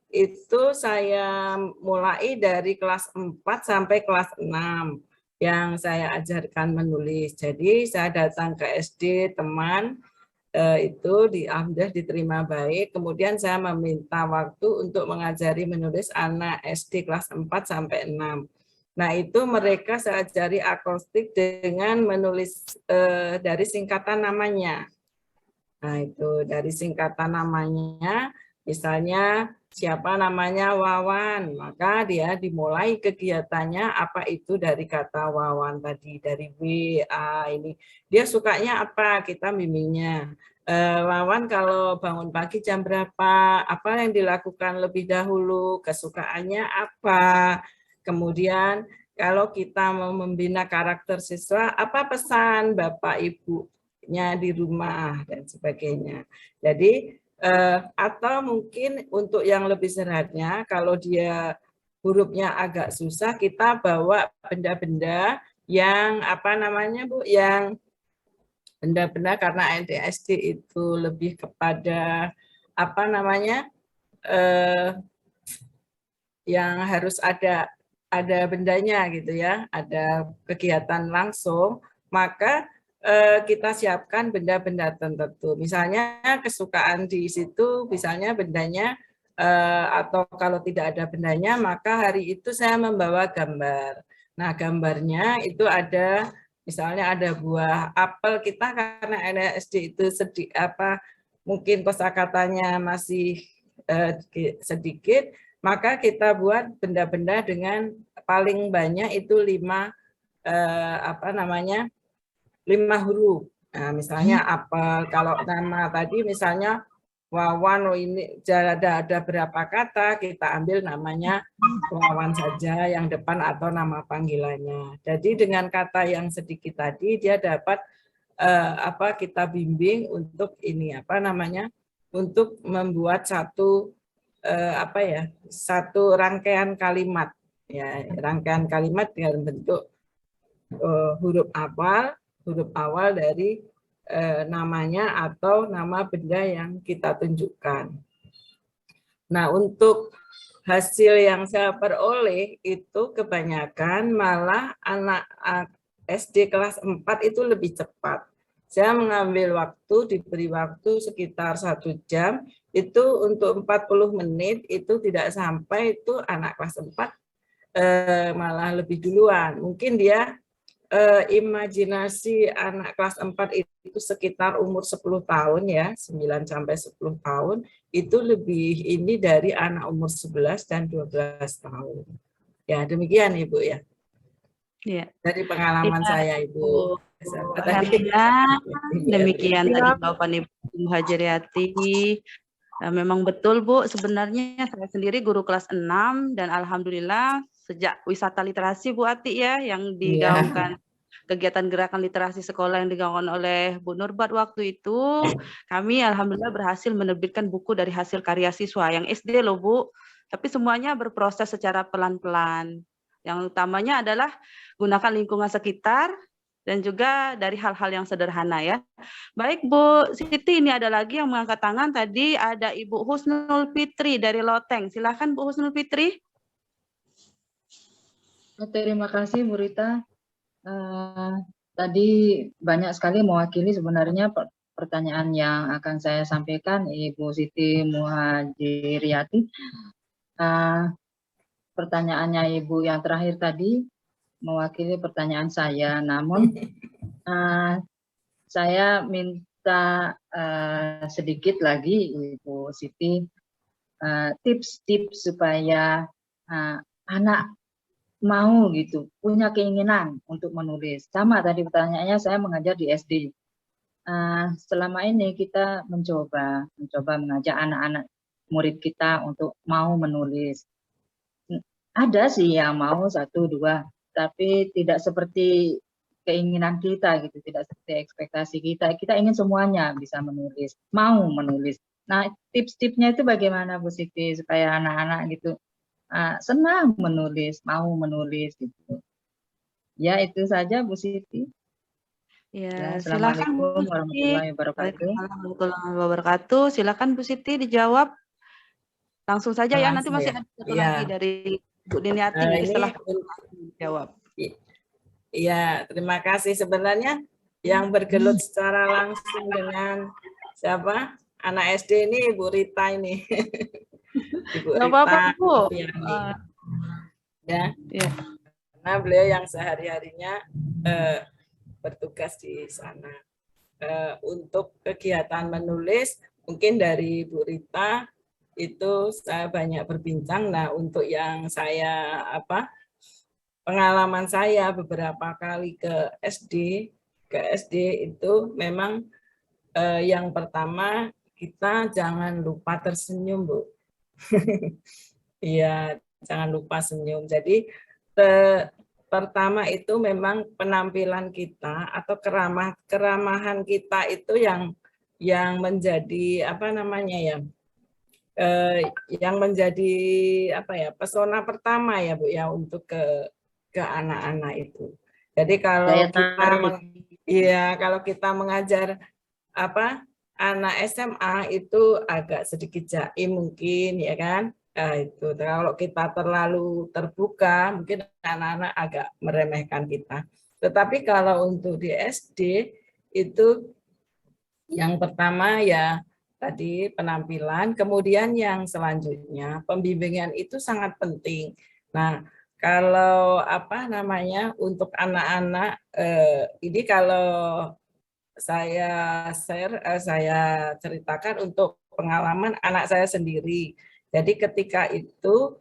itu saya mulai dari kelas 4 sampai kelas 6 yang saya ajarkan menulis. Jadi saya datang ke SD teman itu alhamdulillah diterima baik. Kemudian saya meminta waktu untuk mengajari menulis anak SD kelas 4 sampai 6. Nah, itu mereka saya ajari akorstik dengan menulis dari singkatan namanya. Nah, itu dari singkatan namanya, misalnya siapa namanya Wawan, maka dia dimulai kegiatannya apa itu dari kata Wawan tadi, dari W, A ini. Dia sukanya apa, kita bimbingnya. Wawan kalau bangun pagi jam berapa, apa yang dilakukan lebih dahulu, kesukaannya apa, kemudian kalau kita mau membina karakter siswa, apa pesan Bapak Ibunya di rumah dan sebagainya. Jadi atau mungkin untuk yang lebih sederhana, kalau dia hurufnya agak susah, kita bawa benda-benda yang apa namanya Bu, yang benda-benda karena SD itu lebih kepada apa namanya yang harus ada bendanya gitu ya, ada kegiatan langsung, maka kita siapkan benda-benda tertentu. Misalnya kesukaan di situ, misalnya bendanya, atau kalau tidak ada bendanya, maka hari itu saya membawa gambar. Nah, gambarnya itu ada, misalnya ada buah apel, kita karena SD itu mungkin kosakatanya masih sedikit, maka kita buat benda-benda dengan paling banyak itu 5 huruf. Nah, misalnya apel, kalau nama tadi misalnya Wawan, ini ada berapa kata, kita ambil namanya Wawan saja yang depan atau nama panggilannya. Jadi dengan kata yang sedikit tadi dia dapat kita bimbing untuk ini untuk membuat satu satu rangkaian kalimat, ya, rangkaian kalimat dalam bentuk huruf awal dari namanya atau nama benda yang kita tunjukkan. Nah, untuk hasil yang saya peroleh itu kebanyakan malah anak SD kelas 4 itu lebih cepat. saya mengambil waktu, diberi waktu sekitar 1 jam, itu untuk 40 menit, itu tidak sampai itu anak kelas 4 malah lebih duluan. Mungkin dia imajinasi anak kelas 4 itu sekitar umur 10 tahun ya, 9 sampai 10 tahun, itu lebih ini dari anak umur 11 dan 12 tahun. Ya, demikian Ibu ya. Iya. Dari pengalaman saya Ibu. Alhamdulillah, demikian tadi jawaban Ibu Hajriati. Memang betul Bu, sebenarnya saya sendiri guru kelas 6 dan alhamdulillah sejak wisata literasi Bu Ati ya yang digaungkan kegiatan gerakan literasi sekolah yang digaungkan oleh Bu Nurbat waktu itu, kami alhamdulillah berhasil menerbitkan buku dari hasil karya siswa yang SD loh Bu, tapi semuanya berproses secara pelan-pelan. Yang utamanya adalah gunakan lingkungan sekitar dan juga dari hal-hal yang sederhana ya. Baik Bu Siti, ini ada lagi yang mengangkat tangan tadi, ada Ibu Husnul Fitri dari Loteng. Silakan Bu Husnul Fitri. Terima kasih Bu Rita. Tadi banyak sekali mewakili sebenarnya pertanyaan yang akan saya sampaikan Ibu Siti Muhajiriati. Pertanyaannya Ibu yang terakhir tadi mewakili pertanyaan saya, namun saya minta sedikit lagi Ibu Siti tips-tips supaya anak mau gitu, punya keinginan untuk menulis. Sama tadi pertanyaannya, saya mengajar di SD. Selama ini kita mencoba mengajak anak-anak murid kita untuk mau menulis. Ada sih yang mau 1, 2, tapi tidak seperti keinginan kita gitu, tidak seperti ekspektasi kita. Kita ingin semuanya bisa menulis, mau menulis. Nah, tips-tipsnya itu bagaimana Bu Siti supaya anak-anak gitu senang menulis, mau menulis gitu. Ya, itu saja Bu Siti. Ya, Assalamualaikum warahmatullahi wabarakatuh. Warahmatullahi wabarakatuh. Silakan Bu Siti dijawab. Langsung saja ya, nanti masih ada satu lagi dari Bu Diniati nanti setelah dijawab. Iya, terima kasih. Sebenarnya yang bergelut secara langsung dengan siapa? Anak SD ini Ibu Rita ini. Ibu Rita. Apa-apa, Bu. Ya. Karena beliau yang sehari-harinya bertugas di sana. Untuk kegiatan menulis, mungkin dari Bu Rita itu saya banyak berbincang. Nah, untuk yang saya pengalaman saya beberapa kali ke SD itu memang yang pertama kita jangan lupa tersenyum, Bu. Iya, jangan lupa senyum. Jadi pertama itu memang penampilan kita atau keramahan kita itu yang menjadi apa namanya ya? Yang menjadi apa ya? Pesona pertama ya, Bu ya, untuk ke anak-anak itu. Jadi kalau kita mengajar anak SMA itu agak sedikit jaim mungkin ya kan. Nah, itu kalau kita terlalu terbuka mungkin anak-anak agak meremehkan kita. Tetapi kalau untuk di SD itu yang pertama ya tadi penampilan, kemudian yang selanjutnya pembimbingan itu sangat penting. Nah, kalau untuk anak-anak ini kalau saya ceritakan untuk pengalaman anak saya sendiri. Jadi ketika itu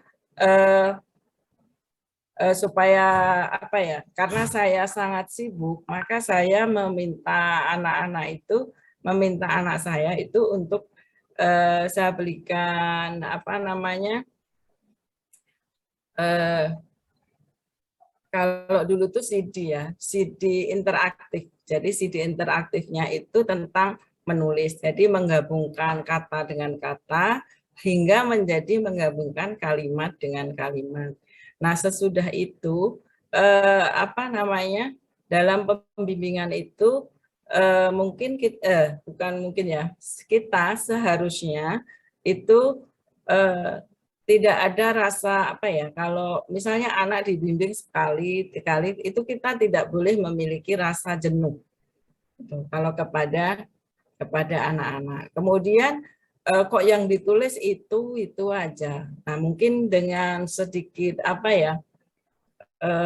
supaya karena saya sangat sibuk, maka saya meminta anak saya itu untuk saya belikan kalau dulu tuh CD ya, CD interaktif. Jadi CD interaktifnya itu tentang menulis. Jadi menggabungkan kata dengan kata hingga menjadi menggabungkan kalimat dengan kalimat. Nah, sesudah itu dalam pembimbingan itu kita seharusnya itu tidak ada rasa kalau misalnya anak dibimbing sekali itu kita tidak boleh memiliki rasa jenuh. Kalau kepada anak-anak. Kemudian kok yang ditulis itu aja. Nah, mungkin dengan sedikit apa ya,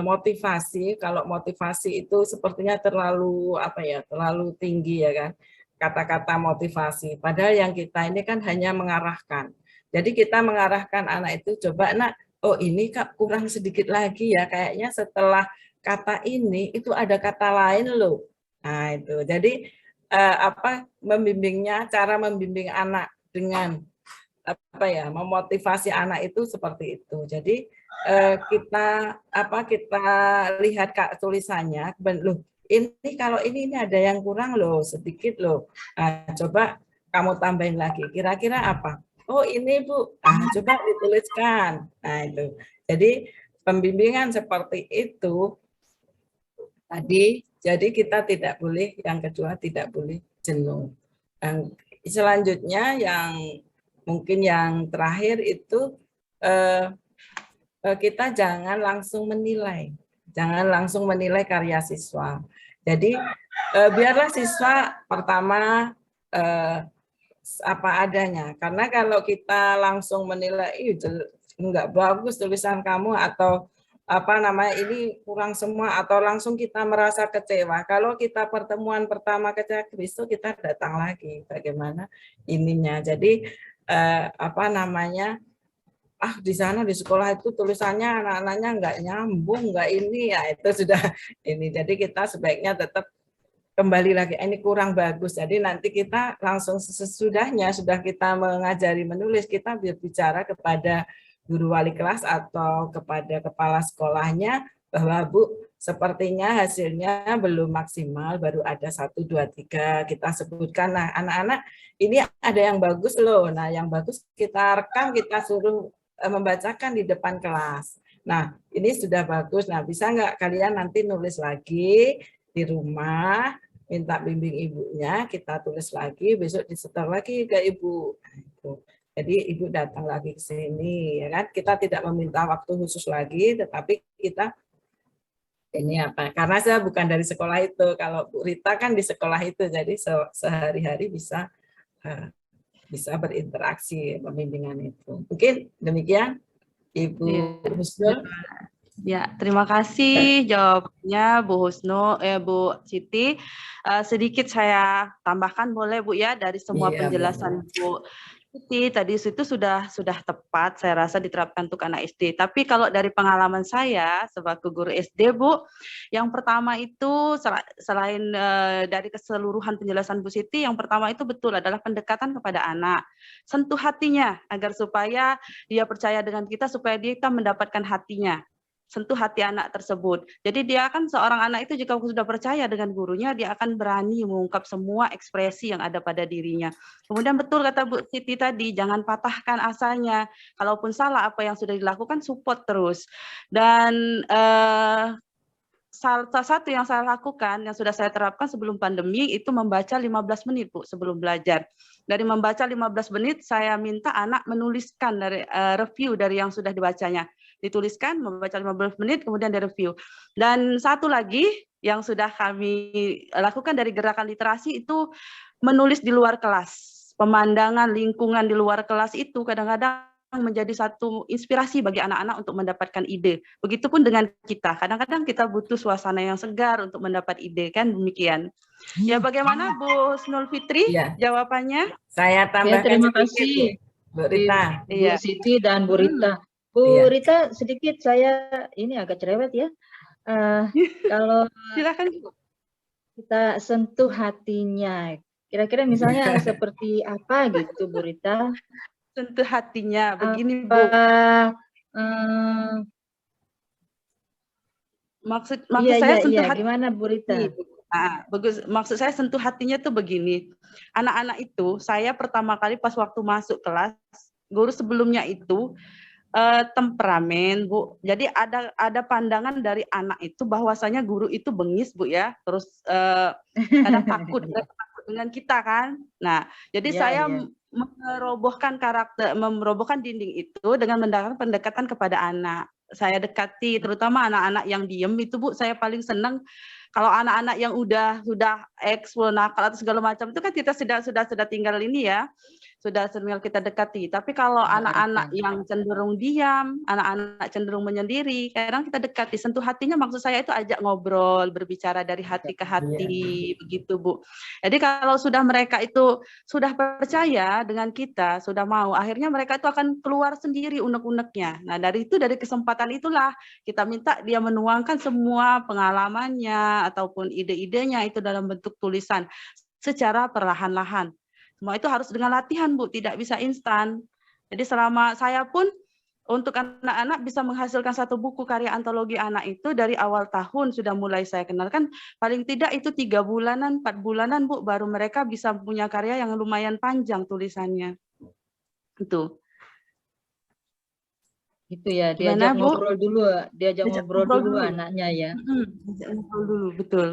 motivasi. Kalau motivasi itu sepertinya terlalu apa ya, terlalu tinggi ya kan, kata-kata motivasi. Padahal yang kita ini kan hanya mengarahkan. Jadi kita mengarahkan anak itu, coba nak, oh ini Kak kurang sedikit lagi ya, kayaknya setelah kata ini itu ada kata lain loh. Nah itu, jadi membimbingnya, cara membimbing anak dengan apa ya, memotivasi anak itu seperti itu. Jadi kita lihat Kak tulisannya, loh ini kalau ini ada yang kurang loh, sedikit loh. Nah, coba kamu tambahin lagi. Kira-kira apa? Oh ini Bu, coba dituliskan. Nah itu. Jadi pembimbingan seperti itu tadi. Jadi kita tidak boleh, yang kedua tidak boleh jenuh. Dan selanjutnya yang mungkin yang terakhir itu kita jangan langsung menilai. Jangan langsung menilai karya siswa. Jadi biarlah siswa pertama apa adanya. Karena kalau kita langsung menilai, enggak bagus tulisan kamu, atau apa namanya ini kurang semua, atau langsung kita merasa kecewa. Kalau kita pertemuan pertama kecewa, besok kita datang lagi bagaimana ininya. Jadi apa namanya, di sana di sekolah itu tulisannya anak-anaknya nggak nyambung, nggak ini ya, itu sudah ini. Jadi kita sebaiknya tetap kembali lagi, ini kurang bagus. Jadi nanti kita langsung sesudahnya sudah kita mengajari menulis, kita berbicara kepada guru wali kelas atau kepada kepala sekolahnya bahwa Bu, sepertinya hasilnya belum maksimal, baru ada 1, 2, 3, kita sebutkan. Nah anak-anak ini ada yang bagus loh, nah yang bagus kita rekam, kita suruh membacakan di depan kelas. Nah ini sudah bagus, nah bisa nggak kalian nanti nulis lagi di rumah, minta bimbing ibunya, kita tulis lagi, besok disetor lagi ke ibu. Jadi ibu datang lagi ke sini, ya kan? Kita tidak meminta waktu khusus lagi, tetapi kita ini apa? Karena saya bukan dari sekolah itu. Kalau Bu Rita kan di sekolah itu, jadi sehari-hari bisa berinteraksi pembimbingan itu. Mungkin demikian, Ibu Husnul. Ya, terima kasih jawabnya Bu Husnu, Bu Siti. Sedikit saya tambahkan boleh Bu ya, dari semua penjelasan Bu Siti tadi itu sudah tepat saya rasa diterapkan untuk anak SD. Tapi kalau dari pengalaman saya sebagai guru SD Bu, yang pertama itu selain dari keseluruhan penjelasan Bu Siti, yang pertama itu betul adalah pendekatan kepada anak. Sentuh hatinya agar supaya dia percaya dengan kita, supaya kita mendapatkan hatinya. Sentuh hati anak tersebut. Jadi dia kan, seorang anak itu jika sudah percaya dengan gurunya, dia akan berani mengungkap semua ekspresi yang ada pada dirinya. Kemudian betul kata Bu Siti tadi, jangan patahkan asanya. Kalaupun salah apa yang sudah dilakukan, support terus. Dan salah satu yang saya lakukan, yang sudah saya terapkan sebelum pandemi, itu membaca 15 menit Bu sebelum belajar. Dari membaca 15 menit, saya minta anak menuliskan dari review dari yang sudah dibacanya. Dituliskan, membaca 15 menit, kemudian direview. Dan satu lagi yang sudah kami lakukan dari gerakan literasi itu menulis di luar kelas. Pemandangan lingkungan di luar kelas itu kadang-kadang menjadi satu inspirasi bagi anak-anak untuk mendapatkan ide. Begitupun dengan kita. Kadang-kadang kita butuh suasana yang segar untuk mendapat ide, kan demikian. Ya, bagaimana Bu Husnul Fitri jawabannya? Saya tambahkan terima sedikit, kasih Bu Rita. Bu Siti dan Bu Rita. Bu Rita, sedikit saya ini agak cerewet ya. Kalau silakan kita sentuh hatinya, kira-kira misalnya seperti apa gitu Bu Rita? Sentuh hatinya, begini Bu. Maksud saya sentuh hati. Gimana Bu Rita? Bagus. Maksud saya sentuh hatinya tuh begini. Anak-anak itu, saya pertama kali pas waktu masuk kelas, guru sebelumnya itu temperamen Bu. Jadi ada pandangan dari anak itu bahwasanya guru itu bengis Bu ya. Terus kadang takut dengan kita kan. Nah, jadi saya merobohkan dinding itu dengan mendapatkan pendekatan kepada anak. Saya dekati terutama anak-anak yang diem itu Bu, saya paling senang Kalau anak-anak yang sudah eksplo nakal atau segala macam itu kan kita sudah tinggal ini ya, sudah tinggal kita dekati. Tapi kalau anak-anak yang cenderung diam, anak-anak cenderung menyendiri, kadang kita dekati, sentuh hatinya, maksud saya itu ajak ngobrol, berbicara dari hati ke hati, begitu Bu. Jadi kalau sudah mereka itu sudah percaya dengan kita, sudah mau, akhirnya mereka itu akan keluar sendiri unek-uneknya. Nah dari kesempatan itulah kita minta dia menuangkan semua pengalamannya ataupun ide-idenya itu dalam bentuk tulisan secara perlahan-lahan. Semua itu harus dengan latihan, Bu, tidak bisa instan. Jadi selama saya pun untuk anak-anak bisa menghasilkan satu buku karya antologi anak itu dari awal tahun sudah mulai saya kenalkan, paling tidak itu 3 bulanan, 4 bulanan, Bu, baru mereka bisa punya karya yang lumayan panjang tulisannya. Itu. Itu ya, diajak ngobrol dulu, ngobrol dulu anaknya ya. Diajak ngobrol dulu, betul.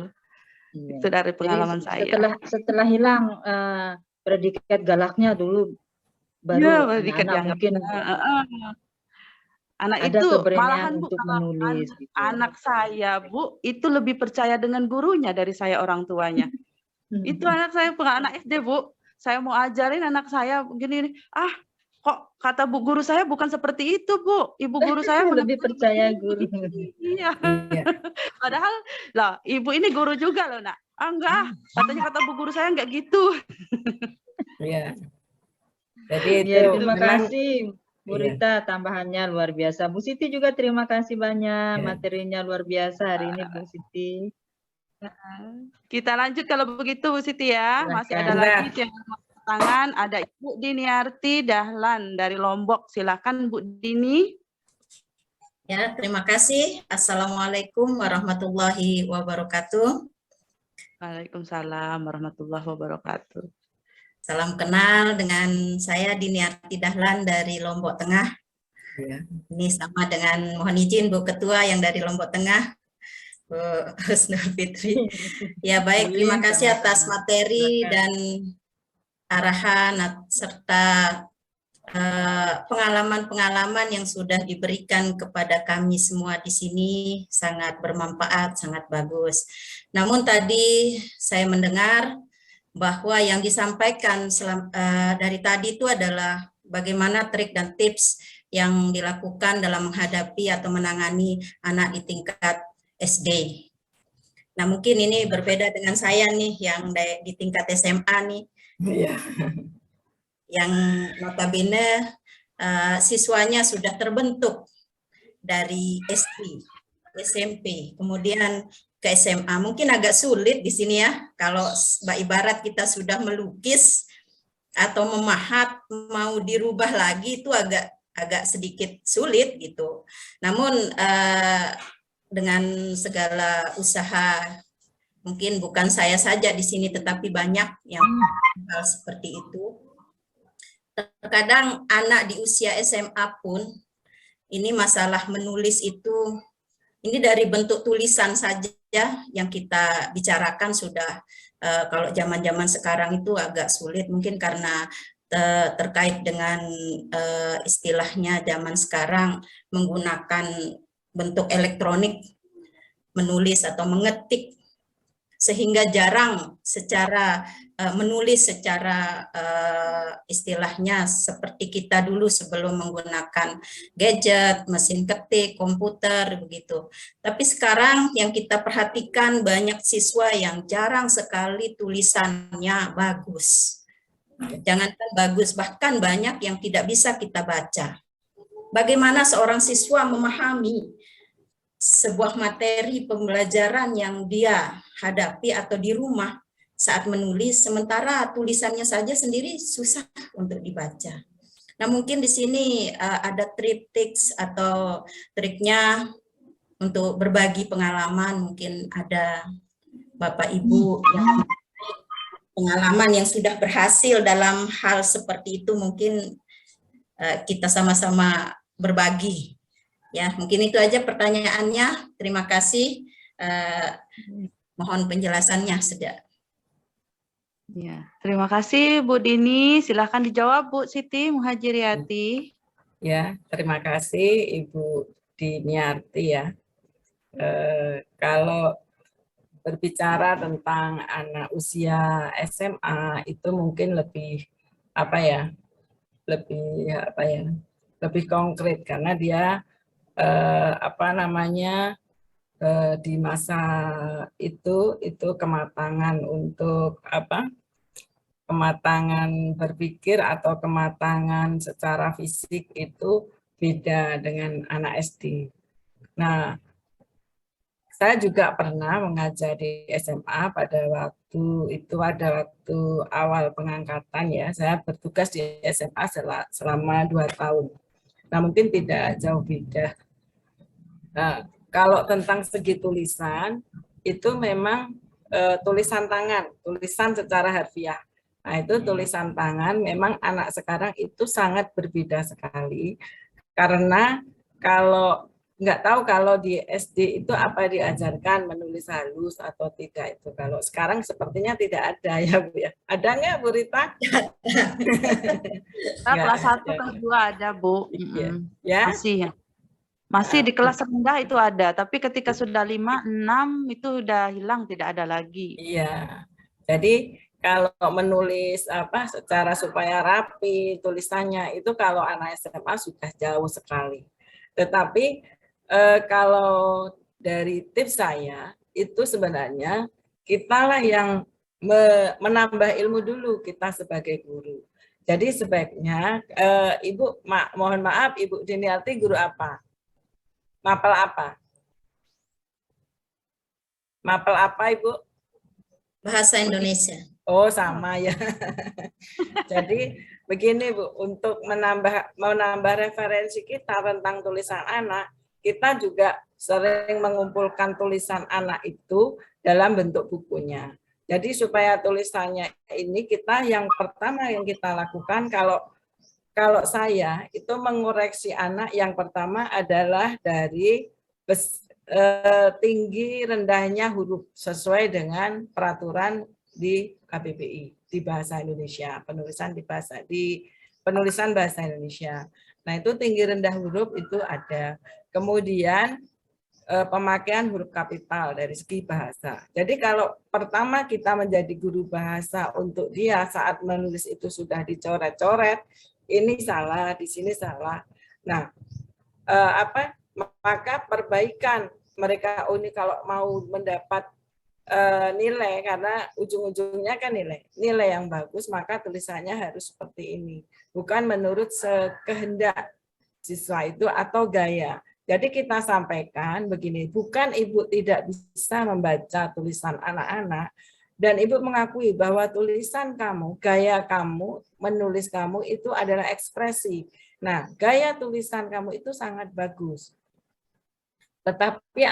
Iya. Itu dari pengalaman saya. Setelah hilang predikat galaknya dulu, baru anak-anak mungkin anak ada itu keberanian malahan Bu, untuk menulis. Gitu. Anak saya Bu itu lebih percaya dengan gurunya dari saya orang tuanya. Itu anak saya anak SD Bu, saya mau ajarin anak saya begini, kok kata Bu guru saya bukan seperti itu Bu, ibu guru saya lebih percaya guru. Iya. Padahal lah ibu ini guru juga loh Nak. Enggak, katanya kata Bu guru saya enggak gitu. Iya. Jadi itu ya, terima kasih Bu Rita, tambahannya luar biasa. Bu Siti juga terima kasih banyak, materinya luar biasa hari ini Bu Siti. Kita lanjut kalau begitu Bu Siti ya. Masih ada lagi yang tangan, ada Ibu Diniarti Dahlan dari Lombok. Silakan Bu Dini. Ya, terima kasih. Assalamualaikum warahmatullahi wabarakatuh. Waalaikumsalam warahmatullahi wabarakatuh. Salam kenal, dengan saya Diniarti Dahlan dari Lombok Tengah. Ya. Ini sama dengan, mohon izin Bu Ketua yang dari Lombok Tengah, Bu Husnul Fitri. Ya baik, terima kasih atas materi dan arahan serta pengalaman-pengalaman yang sudah diberikan kepada kami semua di sini, sangat bermanfaat, sangat bagus. Namun tadi saya mendengar bahwa yang disampaikan dari tadi itu adalah bagaimana trik dan tips yang dilakukan dalam menghadapi atau menangani anak di tingkat SD. Nah mungkin ini berbeda dengan saya nih yang di tingkat SMA nih. Yang notabene siswanya sudah terbentuk dari SD, SMP, kemudian ke SMA. Mungkin agak sulit di sini ya, kalau ibarat kita sudah melukis atau memahat, mau dirubah lagi itu agak sedikit sulit gitu. Namun dengan segala usaha, mungkin bukan saya saja di sini, tetapi banyak yang hal seperti itu. Terkadang anak di usia SMA pun, ini masalah menulis itu, ini dari bentuk tulisan saja yang kita bicarakan sudah, kalau zaman-zaman sekarang itu agak sulit, mungkin karena terkait dengan istilahnya zaman sekarang menggunakan bentuk elektronik, menulis atau mengetik, sehingga jarang secara menulis secara istilahnya seperti kita dulu sebelum menggunakan gadget, mesin ketik, komputer, begitu. Tapi sekarang yang kita perhatikan banyak siswa yang jarang sekali tulisannya bagus. Jangankan bagus, bahkan banyak yang tidak bisa kita baca. Bagaimana seorang siswa memahami sebuah materi pembelajaran yang dia hadapi atau di rumah saat menulis, sementara tulisannya saja sendiri susah untuk dibaca. Nah mungkin di sini ada tips atau triknya untuk berbagi pengalaman, mungkin ada Bapak Ibu yang pengalaman yang sudah berhasil dalam hal seperti itu, mungkin kita sama-sama berbagi. Ya, mungkin itu aja pertanyaannya. Terima kasih. Mohon penjelasannya sejak. Ya, terima kasih Bu Dini. Silakan dijawab Bu Siti Muhajiriati. Ya, terima kasih Ibu Diniarti ya. Kalau berbicara tentang anak usia SMA itu mungkin lebih apa ya, lebih konkret karena dia di masa itu kematangan untuk kematangan berpikir atau kematangan secara fisik itu beda dengan anak SD. Nah, saya juga pernah mengajar di SMA pada waktu awal pengangkatan ya. Saya bertugas di SMA selama 2 tahun. Nah, mungkin tidak jauh beda. Nah, kalau tentang segi tulisan, itu memang tulisan tangan, tulisan secara harfiah. Nah, itu tulisan tangan memang anak sekarang itu sangat berbeda sekali. Karena kalau nggak tahu kalau di SD itu apa diajarkan menulis halus atau tidak itu. Kalau sekarang sepertinya tidak ada ya Bu ya. Ada nggak Bu Rita? Kelas 1, kelas 2 ada Bu. Ya. Masih di kelas rendah itu ada, tapi ketika sudah 5, 6 itu sudah hilang, tidak ada lagi. Iya. Jadi kalau menulis secara supaya rapi tulisannya itu kalau anak SMA sudah jauh sekali. Tetapi kalau dari tips saya itu sebenarnya kitalah yang menambah ilmu dulu kita sebagai guru. Jadi sebaiknya Ibu mohon maaf Ibu Diniarti guru apa? Mapel apa? Mapel apa Ibu? Bahasa Indonesia. Oh sama ya. Jadi begini Bu, untuk menambah referensi kita tentang tulisan anak, kita juga sering mengumpulkan tulisan anak itu dalam bentuk bukunya. Jadi supaya tulisannya ini yang pertama yang kita lakukan kalau saya itu mengoreksi anak yang pertama adalah dari tinggi rendahnya huruf sesuai dengan peraturan di KBBI di bahasa Indonesia, penulisan bahasa Indonesia. Nah, itu tinggi rendah huruf itu ada. Kemudian pemakaian huruf kapital dari segi bahasa. Jadi kalau pertama kita menjadi guru bahasa untuk dia saat menulis itu sudah dicoret-coret, ini salah, di sini salah. Nah, maka perbaikan mereka ini kalau mau mendapat nilai karena ujung-ujungnya kan nilai yang bagus maka tulisannya harus seperti ini, bukan menurut kehendak siswa itu atau gaya. Jadi kita sampaikan begini, bukan Ibu tidak bisa membaca tulisan anak-anak dan Ibu mengakui bahwa tulisan kamu, gaya kamu, menulis kamu itu adalah ekspresi. Nah, gaya tulisan kamu itu sangat bagus. Tetapi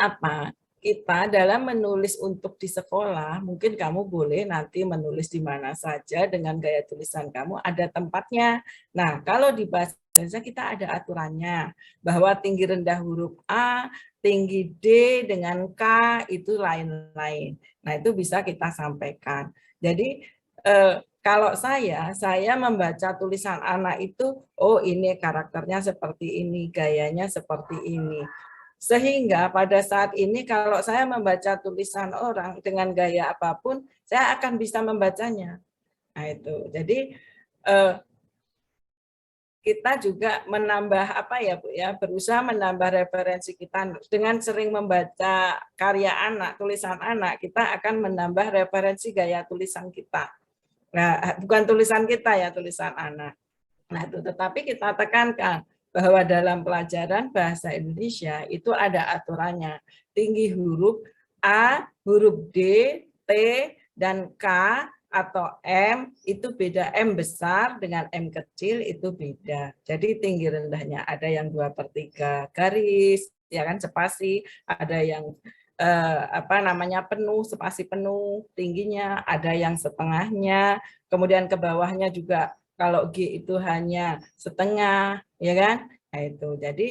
kita dalam menulis untuk di sekolah, mungkin kamu boleh nanti menulis di mana saja dengan gaya tulisan kamu, ada tempatnya. Nah, kalau di bahasa Indonesia kita ada aturannya, bahwa tinggi rendah huruf A, tinggi D dengan K itu lain-lain. Nah, itu bisa kita sampaikan. Jadi, kalau saya membaca tulisan anak itu, oh ini karakternya seperti ini, gayanya seperti ini. Sehingga pada saat ini kalau saya membaca tulisan orang dengan gaya apapun, saya akan bisa membacanya. Nah itu, jadi kita juga menambah Bu ya, berusaha menambah referensi kita dengan sering membaca karya anak, tulisan anak, kita akan menambah referensi gaya tulisan kita. Nah, bukan tulisan kita ya, tulisan anak. Nah itu, tetapi kita tekankan bahwa dalam pelajaran bahasa Indonesia itu ada aturannya. Tinggi huruf A, huruf D, T, dan K atau M itu beda. M besar dengan M kecil itu beda. Jadi tinggi rendahnya ada yang 2/3 garis, ya kan, spasi, ada yang penuh, spasi penuh tingginya, ada yang setengahnya, kemudian ke bawahnya juga kalau G itu hanya setengah, ya kan? Nah itu, jadi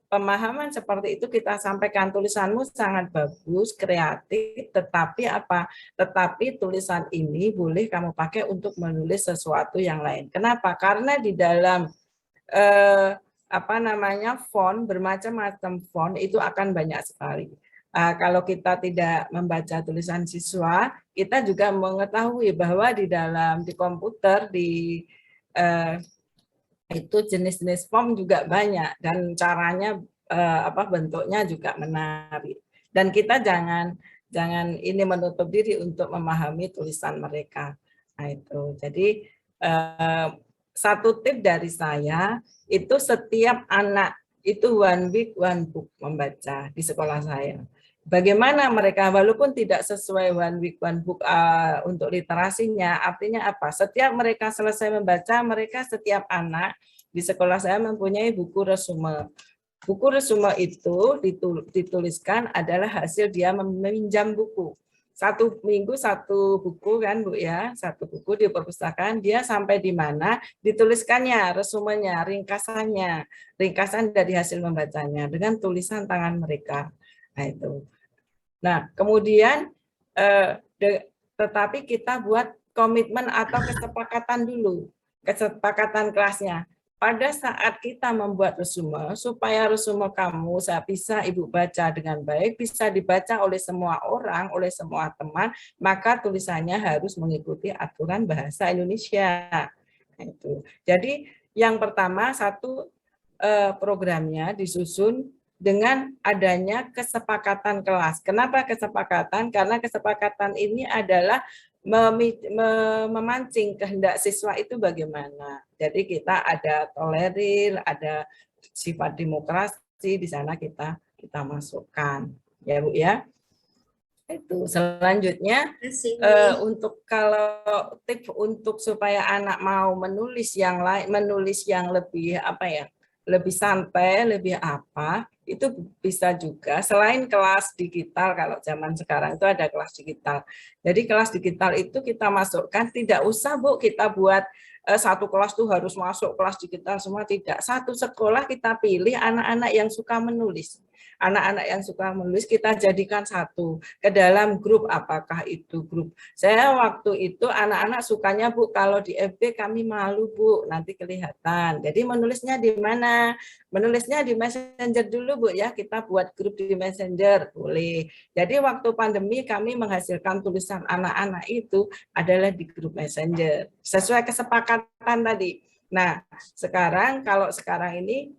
pemahaman seperti itu kita sampaikan, tulisanmu sangat bagus, kreatif, tetapi tulisan ini boleh kamu pakai untuk menulis sesuatu yang lain. Kenapa? Karena di dalam font, bermacam-macam font itu akan banyak sekali. Kalau kita tidak membaca tulisan siswa, kita juga mengetahui bahwa di komputer itu jenis-jenis form juga banyak dan caranya bentuknya juga menarik. Dan kita jangan ini menutup diri untuk memahami tulisan mereka. Nah itu. Jadi satu tip dari saya itu setiap anak itu 1 week 1 book membaca di sekolah saya. Bagaimana mereka walaupun tidak sesuai 1 week 1 book untuk literasinya, artinya apa? Setiap mereka selesai membaca, mereka setiap anak di sekolah saya mempunyai buku resume. Buku resume itu dituliskan adalah hasil dia meminjam buku. 1 minggu 1 buku kan Bu ya, 1 buku di perpustakaan, dia sampai di mana dituliskannya, resumenya, ringkasan dari hasil membacanya dengan tulisan tangan mereka. Nah itu. Nah kemudian tetapi kita buat komitmen atau kesepakatan dulu, kesepakatan kelasnya. Pada saat kita membuat resume, supaya resume kamu bisa Ibu baca dengan baik, bisa dibaca oleh semua orang, oleh semua teman, maka tulisannya harus mengikuti aturan bahasa Indonesia. Nah, itu. Jadi yang pertama, satu programnya disusun dengan adanya kesepakatan kelas. Kenapa kesepakatan? Karena kesepakatan ini adalah memancing kehendak siswa itu bagaimana. Jadi kita ada tolerir, ada sifat demokrasi di sana kita masukkan, ya Bu ya. Itu selanjutnya untuk kalau tip untuk supaya anak mau menulis yang lain, menulis yang lebih lebih santai, lebih itu bisa juga selain kelas digital. Kalau zaman sekarang itu ada kelas digital. Jadi kelas digital itu kita masukkan, tidak usah Bu kita buat satu kelas tuh harus masuk kelas digital semua, tidak. Satu sekolah kita pilih anak-anak yang suka menulis. Anak-anak yang suka menulis kita jadikan satu ke dalam grup, apakah itu grup. Saya waktu itu anak-anak sukanya Bu kalau di FB kami malu Bu, nanti kelihatan. Jadi menulisnya di mana? Menulisnya di Messenger dulu Bu ya, kita buat grup di Messenger, boleh. Jadi waktu pandemi kami menghasilkan tulisan anak-anak itu adalah di grup Messenger, sesuai kesepakatan tadi. Nah, sekarang kalau sekarang ini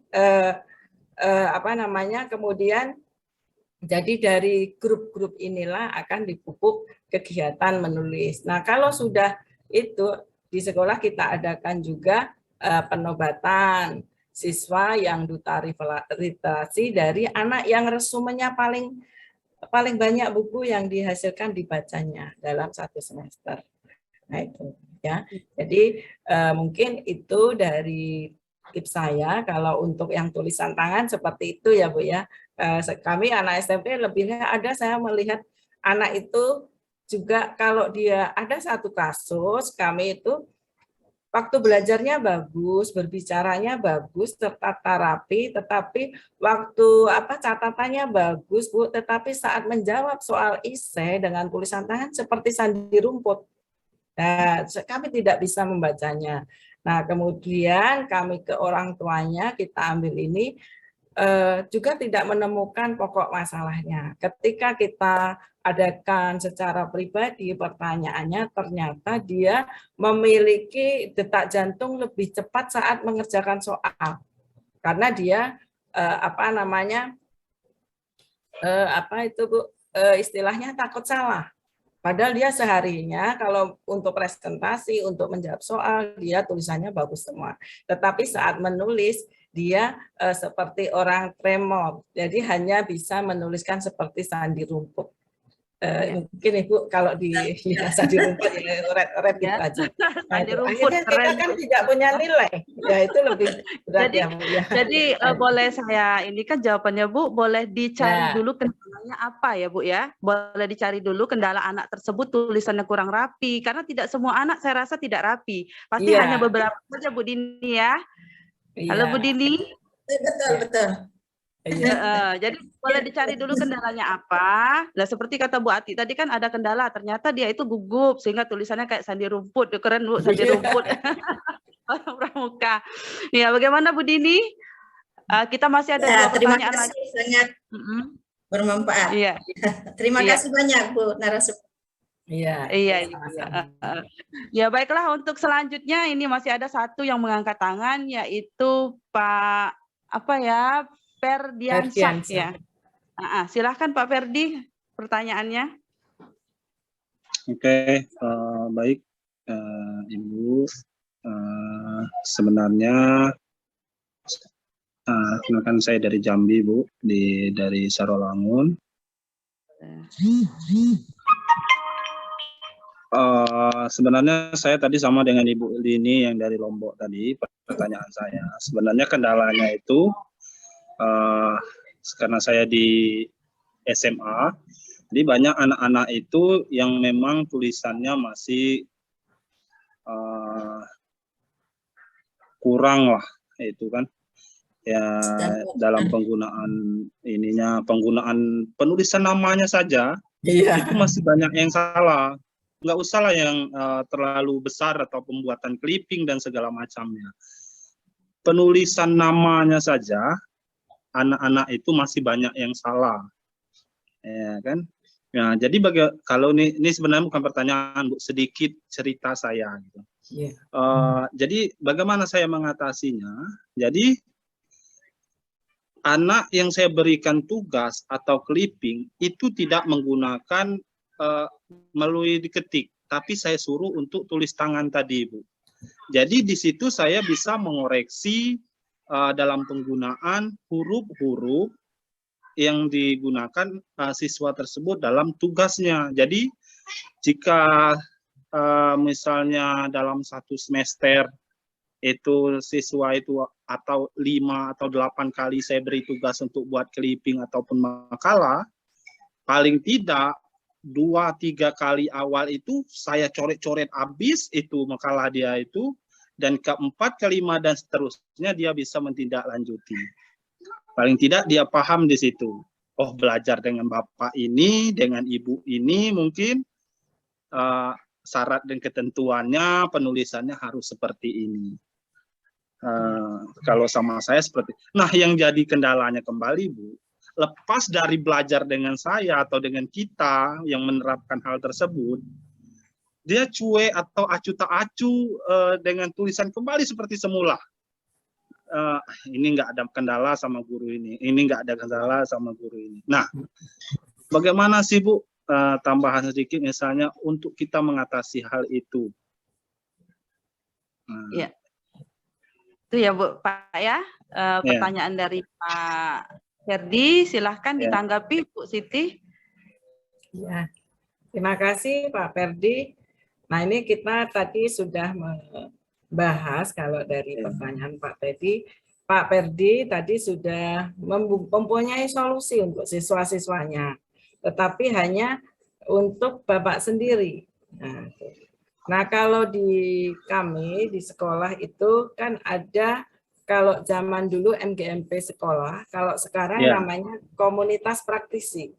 kemudian jadi dari grup-grup inilah akan dipupuk kegiatan menulis. Nah, kalau sudah itu di sekolah kita adakan juga penobatan siswa yang duta literasi dari anak yang resumenya paling banyak buku yang dihasilkan dibacanya dalam 1 semester. Nah, itu ya. Jadi mungkin itu dari tips saya. Kalau untuk yang tulisan tangan seperti itu ya Bu ya. Kami anak SMP lebihnya ada, saya melihat anak itu juga kalau dia ada satu kasus, kami itu waktu belajarnya bagus, berbicaranya bagus, tertata rapi, tetapi waktu catatannya bagus Bu, tetapi saat menjawab soal esai dengan tulisan tangan seperti sandi rumput. Nah, kami tidak bisa membacanya. Nah, kemudian kami ke orang tuanya, kita ambil ini, juga tidak menemukan pokok masalahnya. Ketika kita adakan secara pribadi, pertanyaannya ternyata dia memiliki detak jantung lebih cepat saat mengerjakan soal. Karena dia, istilahnya takut salah. Padahal dia seharinya kalau untuk presentasi, untuk menjawab soal, dia tulisannya bagus semua. Tetapi saat menulis, dia seperti orang tremor. Jadi hanya bisa menuliskan seperti sandi rumput. Mungkin Ibu kalau di sandi rumput ya red gitu aja. Nah, akhirnya kita kan tidak punya nilai. Ya itu lebih berat ya Bu. Jadi boleh saya ini kan jawabannya Bu, boleh dicari dulu kendalanya apa ya Bu ya? Boleh dicari dulu kendala anak tersebut tulisannya kurang rapi, karena tidak semua anak saya rasa tidak rapi. Pasti hanya beberapa saja Bu Dini ya. Halo Bu Dini. Betul. Jadi boleh dicari dulu kendalanya apa. Nah, seperti kata Bu Ati tadi kan ada kendala, ternyata dia itu gugup sehingga tulisannya kayak sandi rumput. Keren Bu, sandi rumput. Pramuka. Ya, bagaimana Bu Dini? Kita masih ada 2 pertanyaan lagi. Sangat bermanfaat. Iya. Terima Iya. kasih banyak Bu narasumber. Iya, Iya, sama-sama. ya baiklah, untuk selanjutnya ini masih ada satu yang mengangkat tangan, yaitu Pak Ferdiansyah ya. Silahkan Pak Ferdi, pertanyaannya. Oke, baik Ibu. Sebenarnya kenalkan saya dari Jambi, Bu, dari Sarolangun. Sebenarnya saya tadi sama dengan Ibu Lini yang dari Lombok tadi, pertanyaan saya. Sebenarnya kendalanya itu karena saya di SMA, jadi banyak anak-anak itu yang memang tulisannya masih kurang lah, itu kan. Ya dalam penggunaan penulisan namanya saja, itu masih banyak yang salah. Nggak usah lah yang terlalu besar atau pembuatan clipping dan segala macamnya. Penulisan namanya saja, anak-anak itu masih banyak yang salah, ya kan? Ya, jadi kalau ini sebenarnya bukan pertanyaan, Bu, sedikit cerita saya. Gitu. Jadi bagaimana saya mengatasinya? Jadi anak yang saya berikan tugas atau clipping itu tidak menggunakan melalui diketik, tapi saya suruh untuk tulis tangan tadi, Bu. Jadi di situ saya bisa mengoreksi dalam penggunaan huruf-huruf yang digunakan siswa tersebut dalam tugasnya. Jadi jika misalnya dalam satu semester itu siswa itu atau 5 atau 8 kali saya beri tugas untuk buat clipping ataupun makalah, paling tidak 2-3 kali awal itu saya coret-coret habis itu makalah dia itu, dan keempat, kelima dan seterusnya dia bisa mentindaklanjuti. Paling tidak dia paham di situ. Oh, belajar dengan bapak ini, dengan ibu ini mungkin syarat dan ketentuannya penulisannya harus seperti ini. Kalau sama saya seperti. Nah, yang jadi kendalanya kembali, Bu, lepas dari belajar dengan saya atau dengan kita yang menerapkan hal tersebut, dia cuek atau acu tak acu dengan tulisan kembali seperti semula. Ini nggak ada kendala sama guru ini nggak ada kendala sama guru ini. Nah, bagaimana sih, Bu, tambahan sedikit misalnya untuk kita mengatasi hal itu? Ya, itu ya Bu, Pak ya, pertanyaan dari Pak Ferdi, silahkan ditanggapi Bu Siti. Ya, terima kasih Pak Ferdi. Nah, ini kita tadi sudah membahas kalau dari pertanyaan Pak Ferdi tadi sudah mempunyai solusi untuk siswa-siswanya, tetapi hanya untuk Bapak sendiri. Nah, kalau di kami di sekolah itu kan ada, kalau zaman dulu MGMP sekolah, kalau sekarang namanya komunitas praktisi.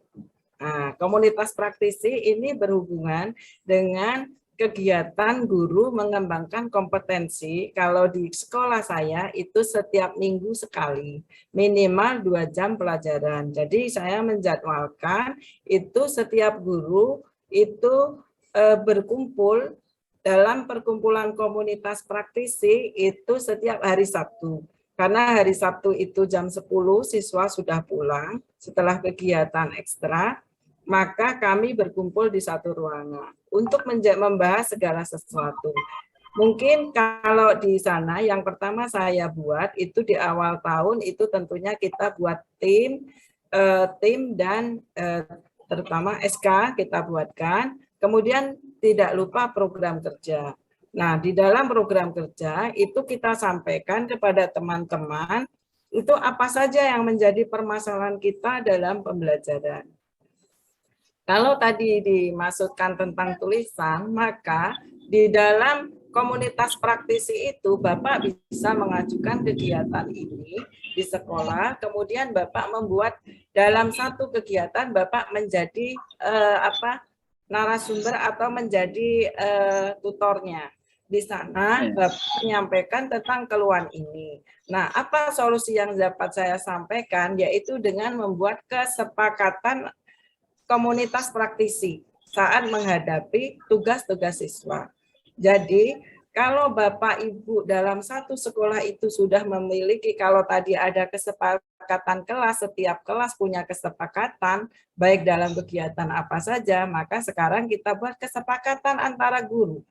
Nah, komunitas praktisi ini berhubungan dengan kegiatan guru mengembangkan kompetensi. Kalau di sekolah saya itu setiap minggu sekali, minimal 2 jam pelajaran. Jadi saya menjadwalkan itu setiap guru itu berkumpul dalam perkumpulan komunitas praktisi itu setiap hari Sabtu. Karena hari Sabtu itu jam 10 siswa sudah pulang setelah kegiatan ekstra, maka kami berkumpul di satu ruangan untuk membahas segala sesuatu. Mungkin kalau di sana yang pertama saya buat itu di awal tahun itu tentunya kita buat tim dan terutama SK kita buatkan. Kemudian tidak lupa program kerja. Nah, di dalam program kerja itu kita sampaikan kepada teman-teman itu apa saja yang menjadi permasalahan kita dalam pembelajaran. Kalau tadi dimaksudkan tentang tulisan, maka di dalam komunitas praktisi itu Bapak bisa mengajukan kegiatan ini di sekolah, kemudian Bapak membuat dalam satu kegiatan Bapak menjadi narasumber atau menjadi tutornya. di sana Bapak menyampaikan tentang keluhan ini. Nah, apa solusi yang dapat saya sampaikan? Yaitu dengan membuat kesepakatan komunitas praktisi saat menghadapi tugas-tugas siswa. Jadi, kalau Bapak Ibu dalam satu sekolah itu sudah memiliki, kalau tadi ada kesepakatan kelas, setiap kelas punya kesepakatan, baik dalam kegiatan apa saja, maka sekarang kita buat kesepakatan antara guru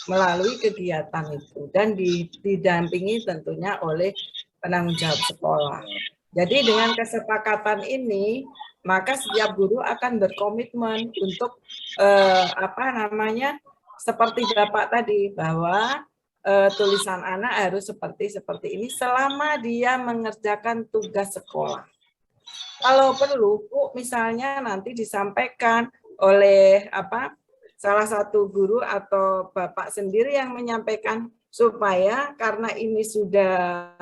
melalui kegiatan itu dan didampingi tentunya oleh penanggung jawab sekolah. Jadi dengan kesepakatan ini, maka setiap guru akan berkomitmen untuk seperti Bapak tadi, bahwa tulisan anak harus seperti ini selama dia mengerjakan tugas sekolah. Kalau perlu, Bu, misalnya nanti disampaikan oleh salah satu guru atau Bapak sendiri yang menyampaikan, supaya karena ini sudah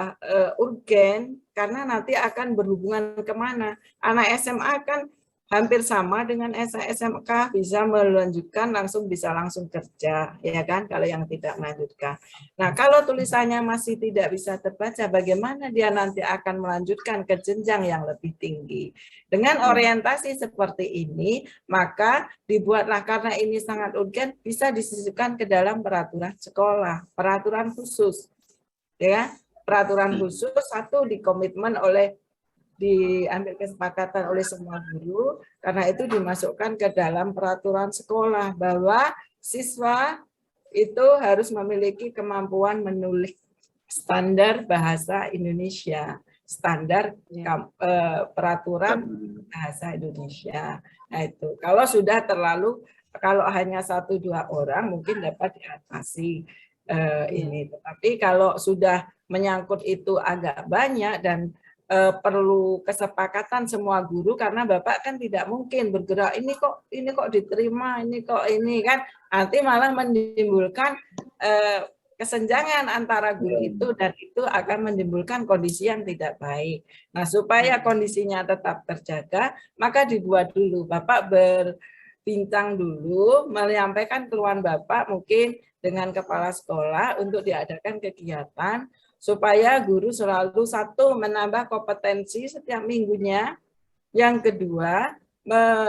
urgen, karena nanti akan berhubungan kemana. Anak SMA kan hampir sama dengan SMK, bisa melanjutkan bisa langsung kerja, ya kan, kalau yang tidak melanjutkan. Nah, kalau tulisannya masih tidak bisa terbaca, bagaimana dia nanti akan melanjutkan ke jenjang yang lebih tinggi. Dengan orientasi seperti ini, maka dibuatlah, karena ini sangat urgen, bisa disisipkan ke dalam peraturan sekolah, peraturan khusus. Ya, peraturan khusus, satu dikomitmen diambil kesepakatan oleh semua guru, karena itu dimasukkan ke dalam peraturan sekolah bahwa siswa itu harus memiliki kemampuan menulis standar bahasa Indonesia, standar peraturan bahasa Indonesia. Nah, itu kalau sudah kalau hanya 1-2 orang mungkin dapat diatasi ini, tetapi kalau sudah menyangkut itu agak banyak dan perlu kesepakatan semua guru, karena Bapak kan tidak mungkin bergerak ini kok diterima, ini kan, nanti malah menimbulkan kesenjangan antara guru itu, dan itu akan menimbulkan kondisi yang tidak baik. Nah, supaya kondisinya tetap terjaga, maka dibuat dulu, Bapak berbincang dulu, menyampaikan keluhan Bapak mungkin dengan kepala sekolah untuk diadakan kegiatan, supaya guru selalu, satu, menambah kompetensi setiap minggunya, yang kedua,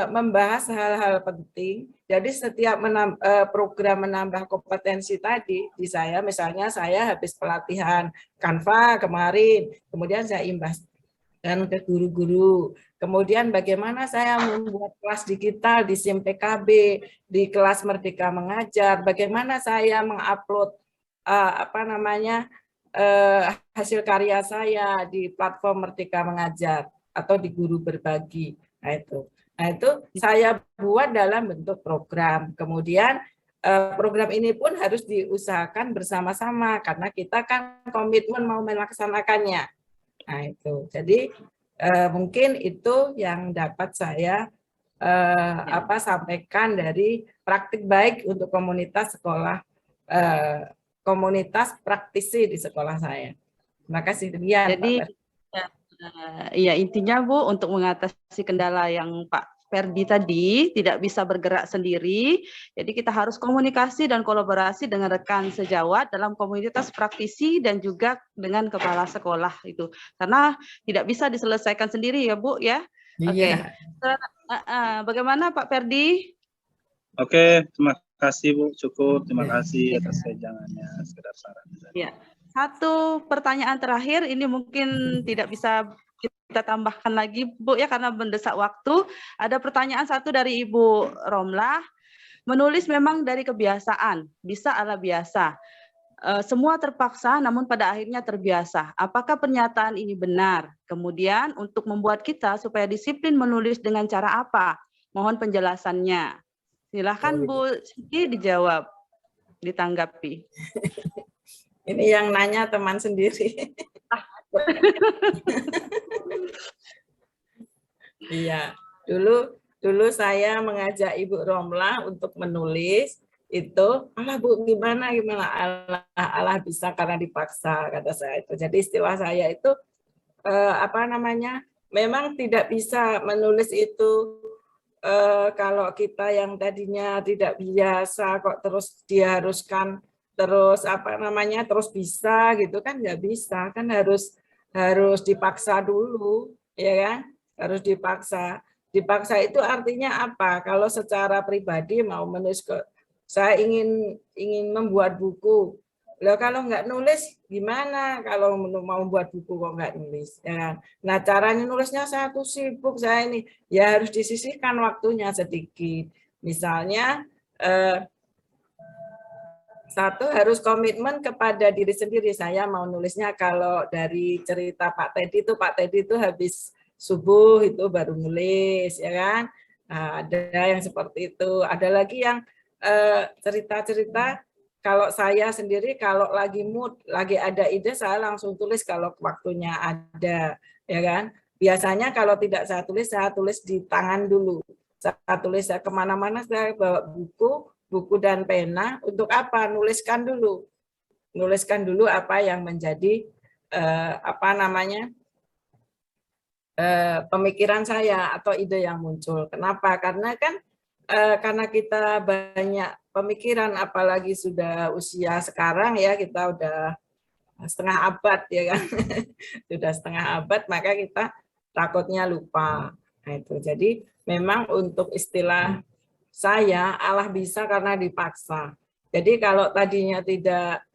membahas hal-hal penting. Jadi setiap program menambah kompetensi tadi, di saya misalnya saya habis pelatihan Canva kemarin, kemudian saya imbaskan ke guru-guru. Kemudian bagaimana saya membuat kelas digital di SIM PKB, di kelas Merdeka Mengajar, bagaimana saya mengupload hasil karya saya di platform Merdeka Mengajar atau di Guru Berbagi. Nah itu saya buat dalam bentuk program. Kemudian program ini pun harus diusahakan bersama-sama karena kita kan komitmen mau melaksanakannya. Nah itu. Jadi mungkin itu yang dapat saya sampaikan dari praktik baik untuk komunitas sekolah, komunitas praktisi di sekolah saya. Terima kasih. Jadi ya intinya Bu, untuk mengatasi kendala yang Pak Ferdi tadi, tidak bisa bergerak sendiri, jadi kita harus komunikasi dan kolaborasi dengan rekan sejawat dalam komunitas praktisi dan juga dengan kepala sekolah itu, karena tidak bisa diselesaikan sendiri ya Bu ya. Oke. Bagaimana Pak Ferdi? Oke, terima kasih Bu, cukup. Terima kasih atas wejangannya, sekedar saran. Ya. Satu pertanyaan terakhir, ini mungkin tidak bisa kita tambahkan lagi Bu ya karena mendesak waktu. Ada pertanyaan satu dari Ibu Romlah. Menulis memang dari kebiasaan, bisa ala biasa. Semua terpaksa namun pada akhirnya terbiasa. Apakah pernyataan ini benar? Kemudian untuk membuat kita supaya disiplin menulis dengan cara apa? Mohon penjelasannya. Silahkan Bu Siti dijawab, ditanggapi. Ini yang nanya teman sendiri. Iya, dulu saya mengajak Ibu Romlah untuk menulis itu, alah Bu, gimana alah bisa karena dipaksa, kata saya itu. Jadi istilah saya itu memang tidak bisa menulis itu. Kalau kita yang tadinya tidak biasa kok terus diharuskan terus apa namanya terus bisa gitu kan, nggak bisa kan, harus dipaksa dulu, ya kan, harus dipaksa itu artinya apa? Kalau secara pribadi mau menulis saya ingin membuat buku, loh kalau nggak nulis gimana? Kalau mau membuat buku kok nggak nulis, ya kan? Nah caranya nulisnya saya tuh sibuk, saya ini ya harus disisihkan waktunya sedikit. Misalnya satu, harus komitmen kepada diri sendiri. Saya mau nulisnya, kalau dari cerita Pak Teddy itu habis subuh itu baru nulis, ya kan? Nah, ada yang seperti itu. Ada lagi yang cerita-cerita, kalau saya sendiri kalau lagi mood, lagi ada ide, saya langsung tulis kalau waktunya ada, ya kan? Biasanya kalau tidak saya tulis di tangan dulu. Saya tulis, saya kemana-mana saya bawa buku dan pena. Untuk apa? Nuliskan dulu apa yang menjadi pemikiran saya atau ide yang muncul. Kenapa? Karena kan karena kita banyak pemikiran, apalagi sudah usia sekarang ya, kita udah setengah abad, ya kan. Sudah setengah abad, maka kita takutnya lupa. Nah, itu. Jadi memang untuk istilah saya, Allah bisa karena dipaksa. Jadi kalau tadinya tidak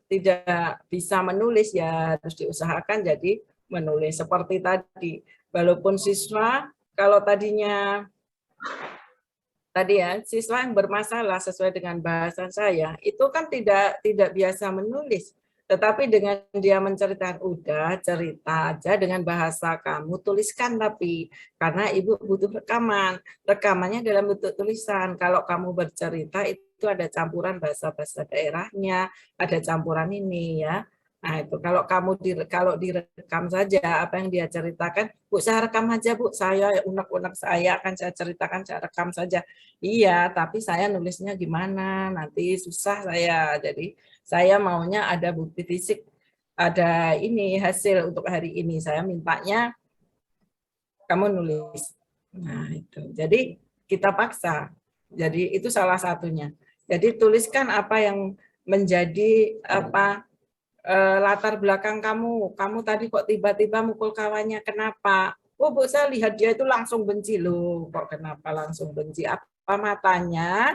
tidak bisa menulis, ya harus diusahakan jadi menulis. Seperti tadi, walaupun siswa kalau tadinya siswa yang bermasalah sesuai dengan bahasan saya, itu kan tidak biasa menulis. Tetapi dengan dia menceritakan, udah cerita aja dengan bahasa kamu, tuliskan, tapi karena ibu butuh rekamannya dalam bentuk tulisan. Kalau kamu bercerita itu ada campuran bahasa-bahasa daerahnya, ada campuran ini ya. Nah itu kalau direkam saja apa yang dia ceritakan, Bu saya rekam aja Bu, saya unek-unek saya akan saya ceritakan, saya rekam saja. Iya, tapi saya nulisnya gimana? Nanti susah saya. Jadi saya maunya ada bukti fisik, ada ini hasil untuk hari ini. Saya mintanya kamu nulis. Nah itu. Jadi kita paksa. Jadi itu salah satunya. Jadi tuliskan apa yang menjadi latar belakang kamu. Kamu tadi kok tiba-tiba mukul kawannya, kenapa? Oh Bu, saya lihat dia itu langsung benci loh. Kok kenapa langsung benci? Apa matanya?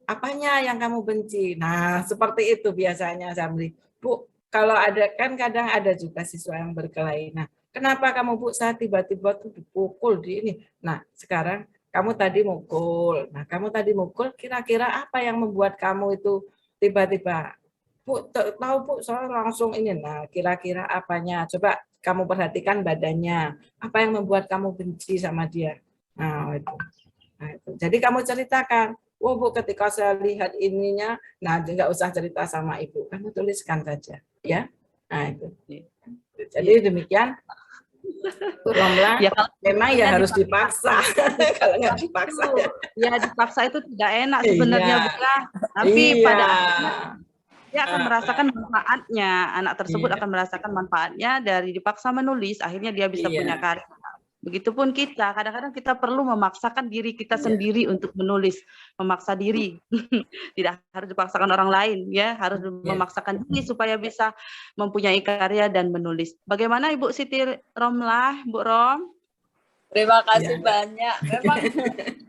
Apanya yang kamu benci? Nah, seperti itu biasanya Zamri. Bu, kalau ada kan kadang ada juga siswa yang berkelahi. Nah, kenapa kamu Bu, saya tiba-tiba tuh dipukul di ini. Nah, sekarang kamu tadi mukul. Nah, kamu tadi mukul, kira-kira apa yang membuat kamu itu tiba-tiba, Bu, tahu Bu, saya langsung ini. Nah, kira-kira apanya? Coba kamu perhatikan badannya. Apa yang membuat kamu benci sama dia? Nah, itu. Jadi kamu ceritakan, oh Bu, ketika saya lihat ininya, nah nggak usah cerita sama Ibu, kamu tuliskan saja, ya. Nah itu. Jadi demikian, Romla, ya, memang ya harus dipaksa. Kalau nggak dipaksa, ya dipaksa itu tidak enak sebenarnya, Bu. Tapi pada akhirnya dia akan merasakan manfaatnya. Anak tersebut akan merasakan manfaatnya dari dipaksa menulis, akhirnya dia bisa punya karya. Begitupun kita, kadang-kadang kita perlu memaksakan diri kita sendiri untuk menulis, memaksa diri. Tidak harus dipaksakan orang lain, ya, harus memaksakan diri supaya bisa mempunyai karya dan menulis. Bagaimana Ibu Siti Romlah, Bu Rom? Terima kasih banyak.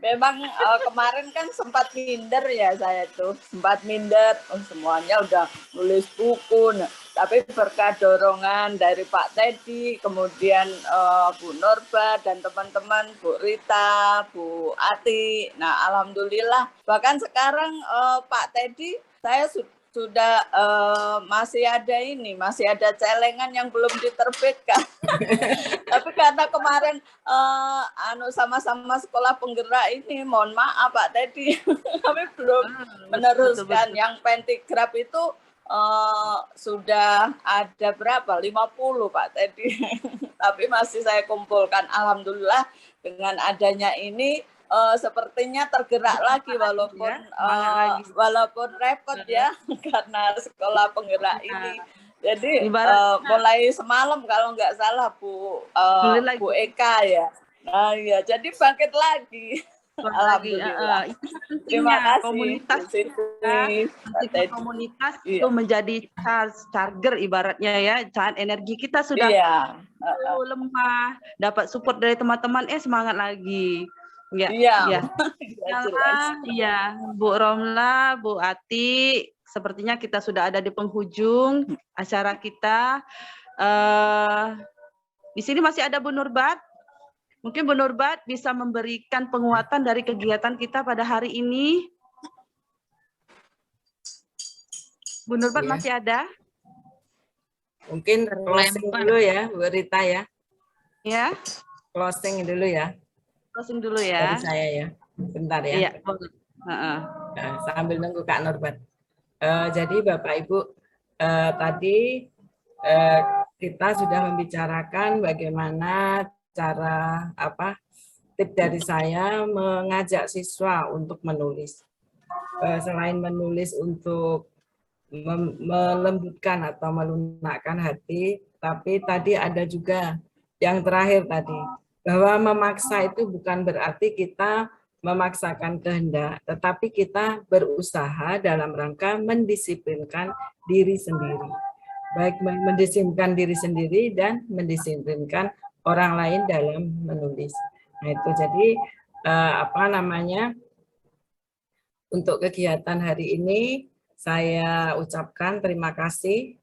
Memang kemarin kan sempat minder ya saya tuh, sempat minder. Oh, semuanya udah nulis buku. Nah, tapi berkat dorongan dari Pak Teddy, kemudian Bu Norba dan teman-teman, Bu Rita, Bu Ati. Nah, alhamdulillah. Bahkan sekarang Pak Teddy, saya sudah masih ada celengan yang belum diterbitkan. Tapi karena kemarin sama-sama sekolah penggerak ini, mohon maaf Pak Teddy, kami belum meneruskan. Yang pentigraf itu sudah ada berapa? 50 Pak Teddy. Tapi masih saya kumpulkan. Alhamdulillah dengan adanya ini sepertinya tergerak lagi walaupun repot ya karena sekolah penggerak ini. Jadi mulai semalam kalau nggak salah Bu Eka ya. Nah ya, jadi bangkit lagi. Alhamdulillah. Terima kasih. Komunitas komunitas itu menjadi charger ibaratnya ya. Saat energi kita sudah lemah, dapat support dari teman-teman, semangat lagi. Ya, iya, Bu Romla, Bu Ati, sepertinya kita sudah ada di penghujung acara kita. Di sini masih ada Bu Nurbat. Mungkin Bu Nurbat bisa memberikan penguatan dari kegiatan kita pada hari ini. Bu Nurbat masih ada? Mungkin closing dulu ya, Bu Rita ya. Ya. Closing dulu ya. Closing dulu ya. Dari saya ya. Bentar ya. Iya. Sambil nunggu Kak Nurbat. Jadi Bapak Ibu, tadi kita sudah membicarakan bagaimana cara tip dari saya mengajak siswa untuk menulis. Selain menulis untuk melembutkan atau melunakkan hati, tapi tadi ada juga yang terakhir tadi, bahwa memaksa itu bukan berarti kita memaksakan kehendak, tetapi kita berusaha dalam rangka mendisiplinkan diri sendiri. Baik mendisiplinkan diri sendiri dan mendisiplinkan orang lain dalam menulis. Nah itu jadi untuk kegiatan hari ini saya ucapkan terima kasih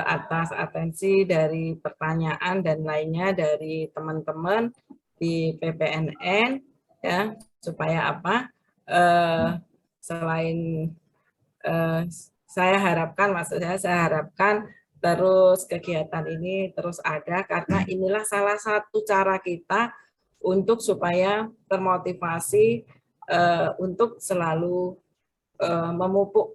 atas atensi dari pertanyaan dan lainnya dari teman-teman di PPNN ya, supaya selain saya harapkan terus kegiatan ini terus ada, karena inilah salah satu cara kita untuk supaya termotivasi untuk selalu memupuk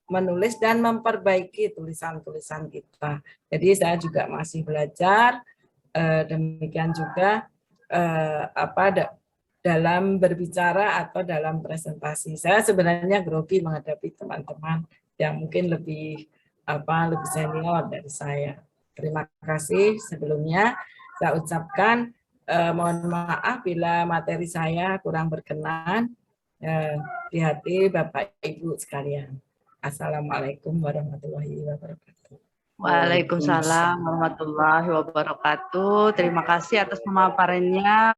menulis dan memperbaiki tulisan-tulisan kita. Jadi saya juga masih belajar, demikian juga dalam berbicara atau dalam presentasi. Saya sebenarnya grogi menghadapi teman-teman yang mungkin lebih senior dari saya. Terima kasih sebelumnya. Saya ucapkan mohon maaf bila materi saya kurang berkenan di hati Bapak Ibu sekalian. Assalamualaikum warahmatullahi wabarakatuh. Waalaikumsalam warahmatullahi wabarakatuh. Terima kasih atas pemaparannya.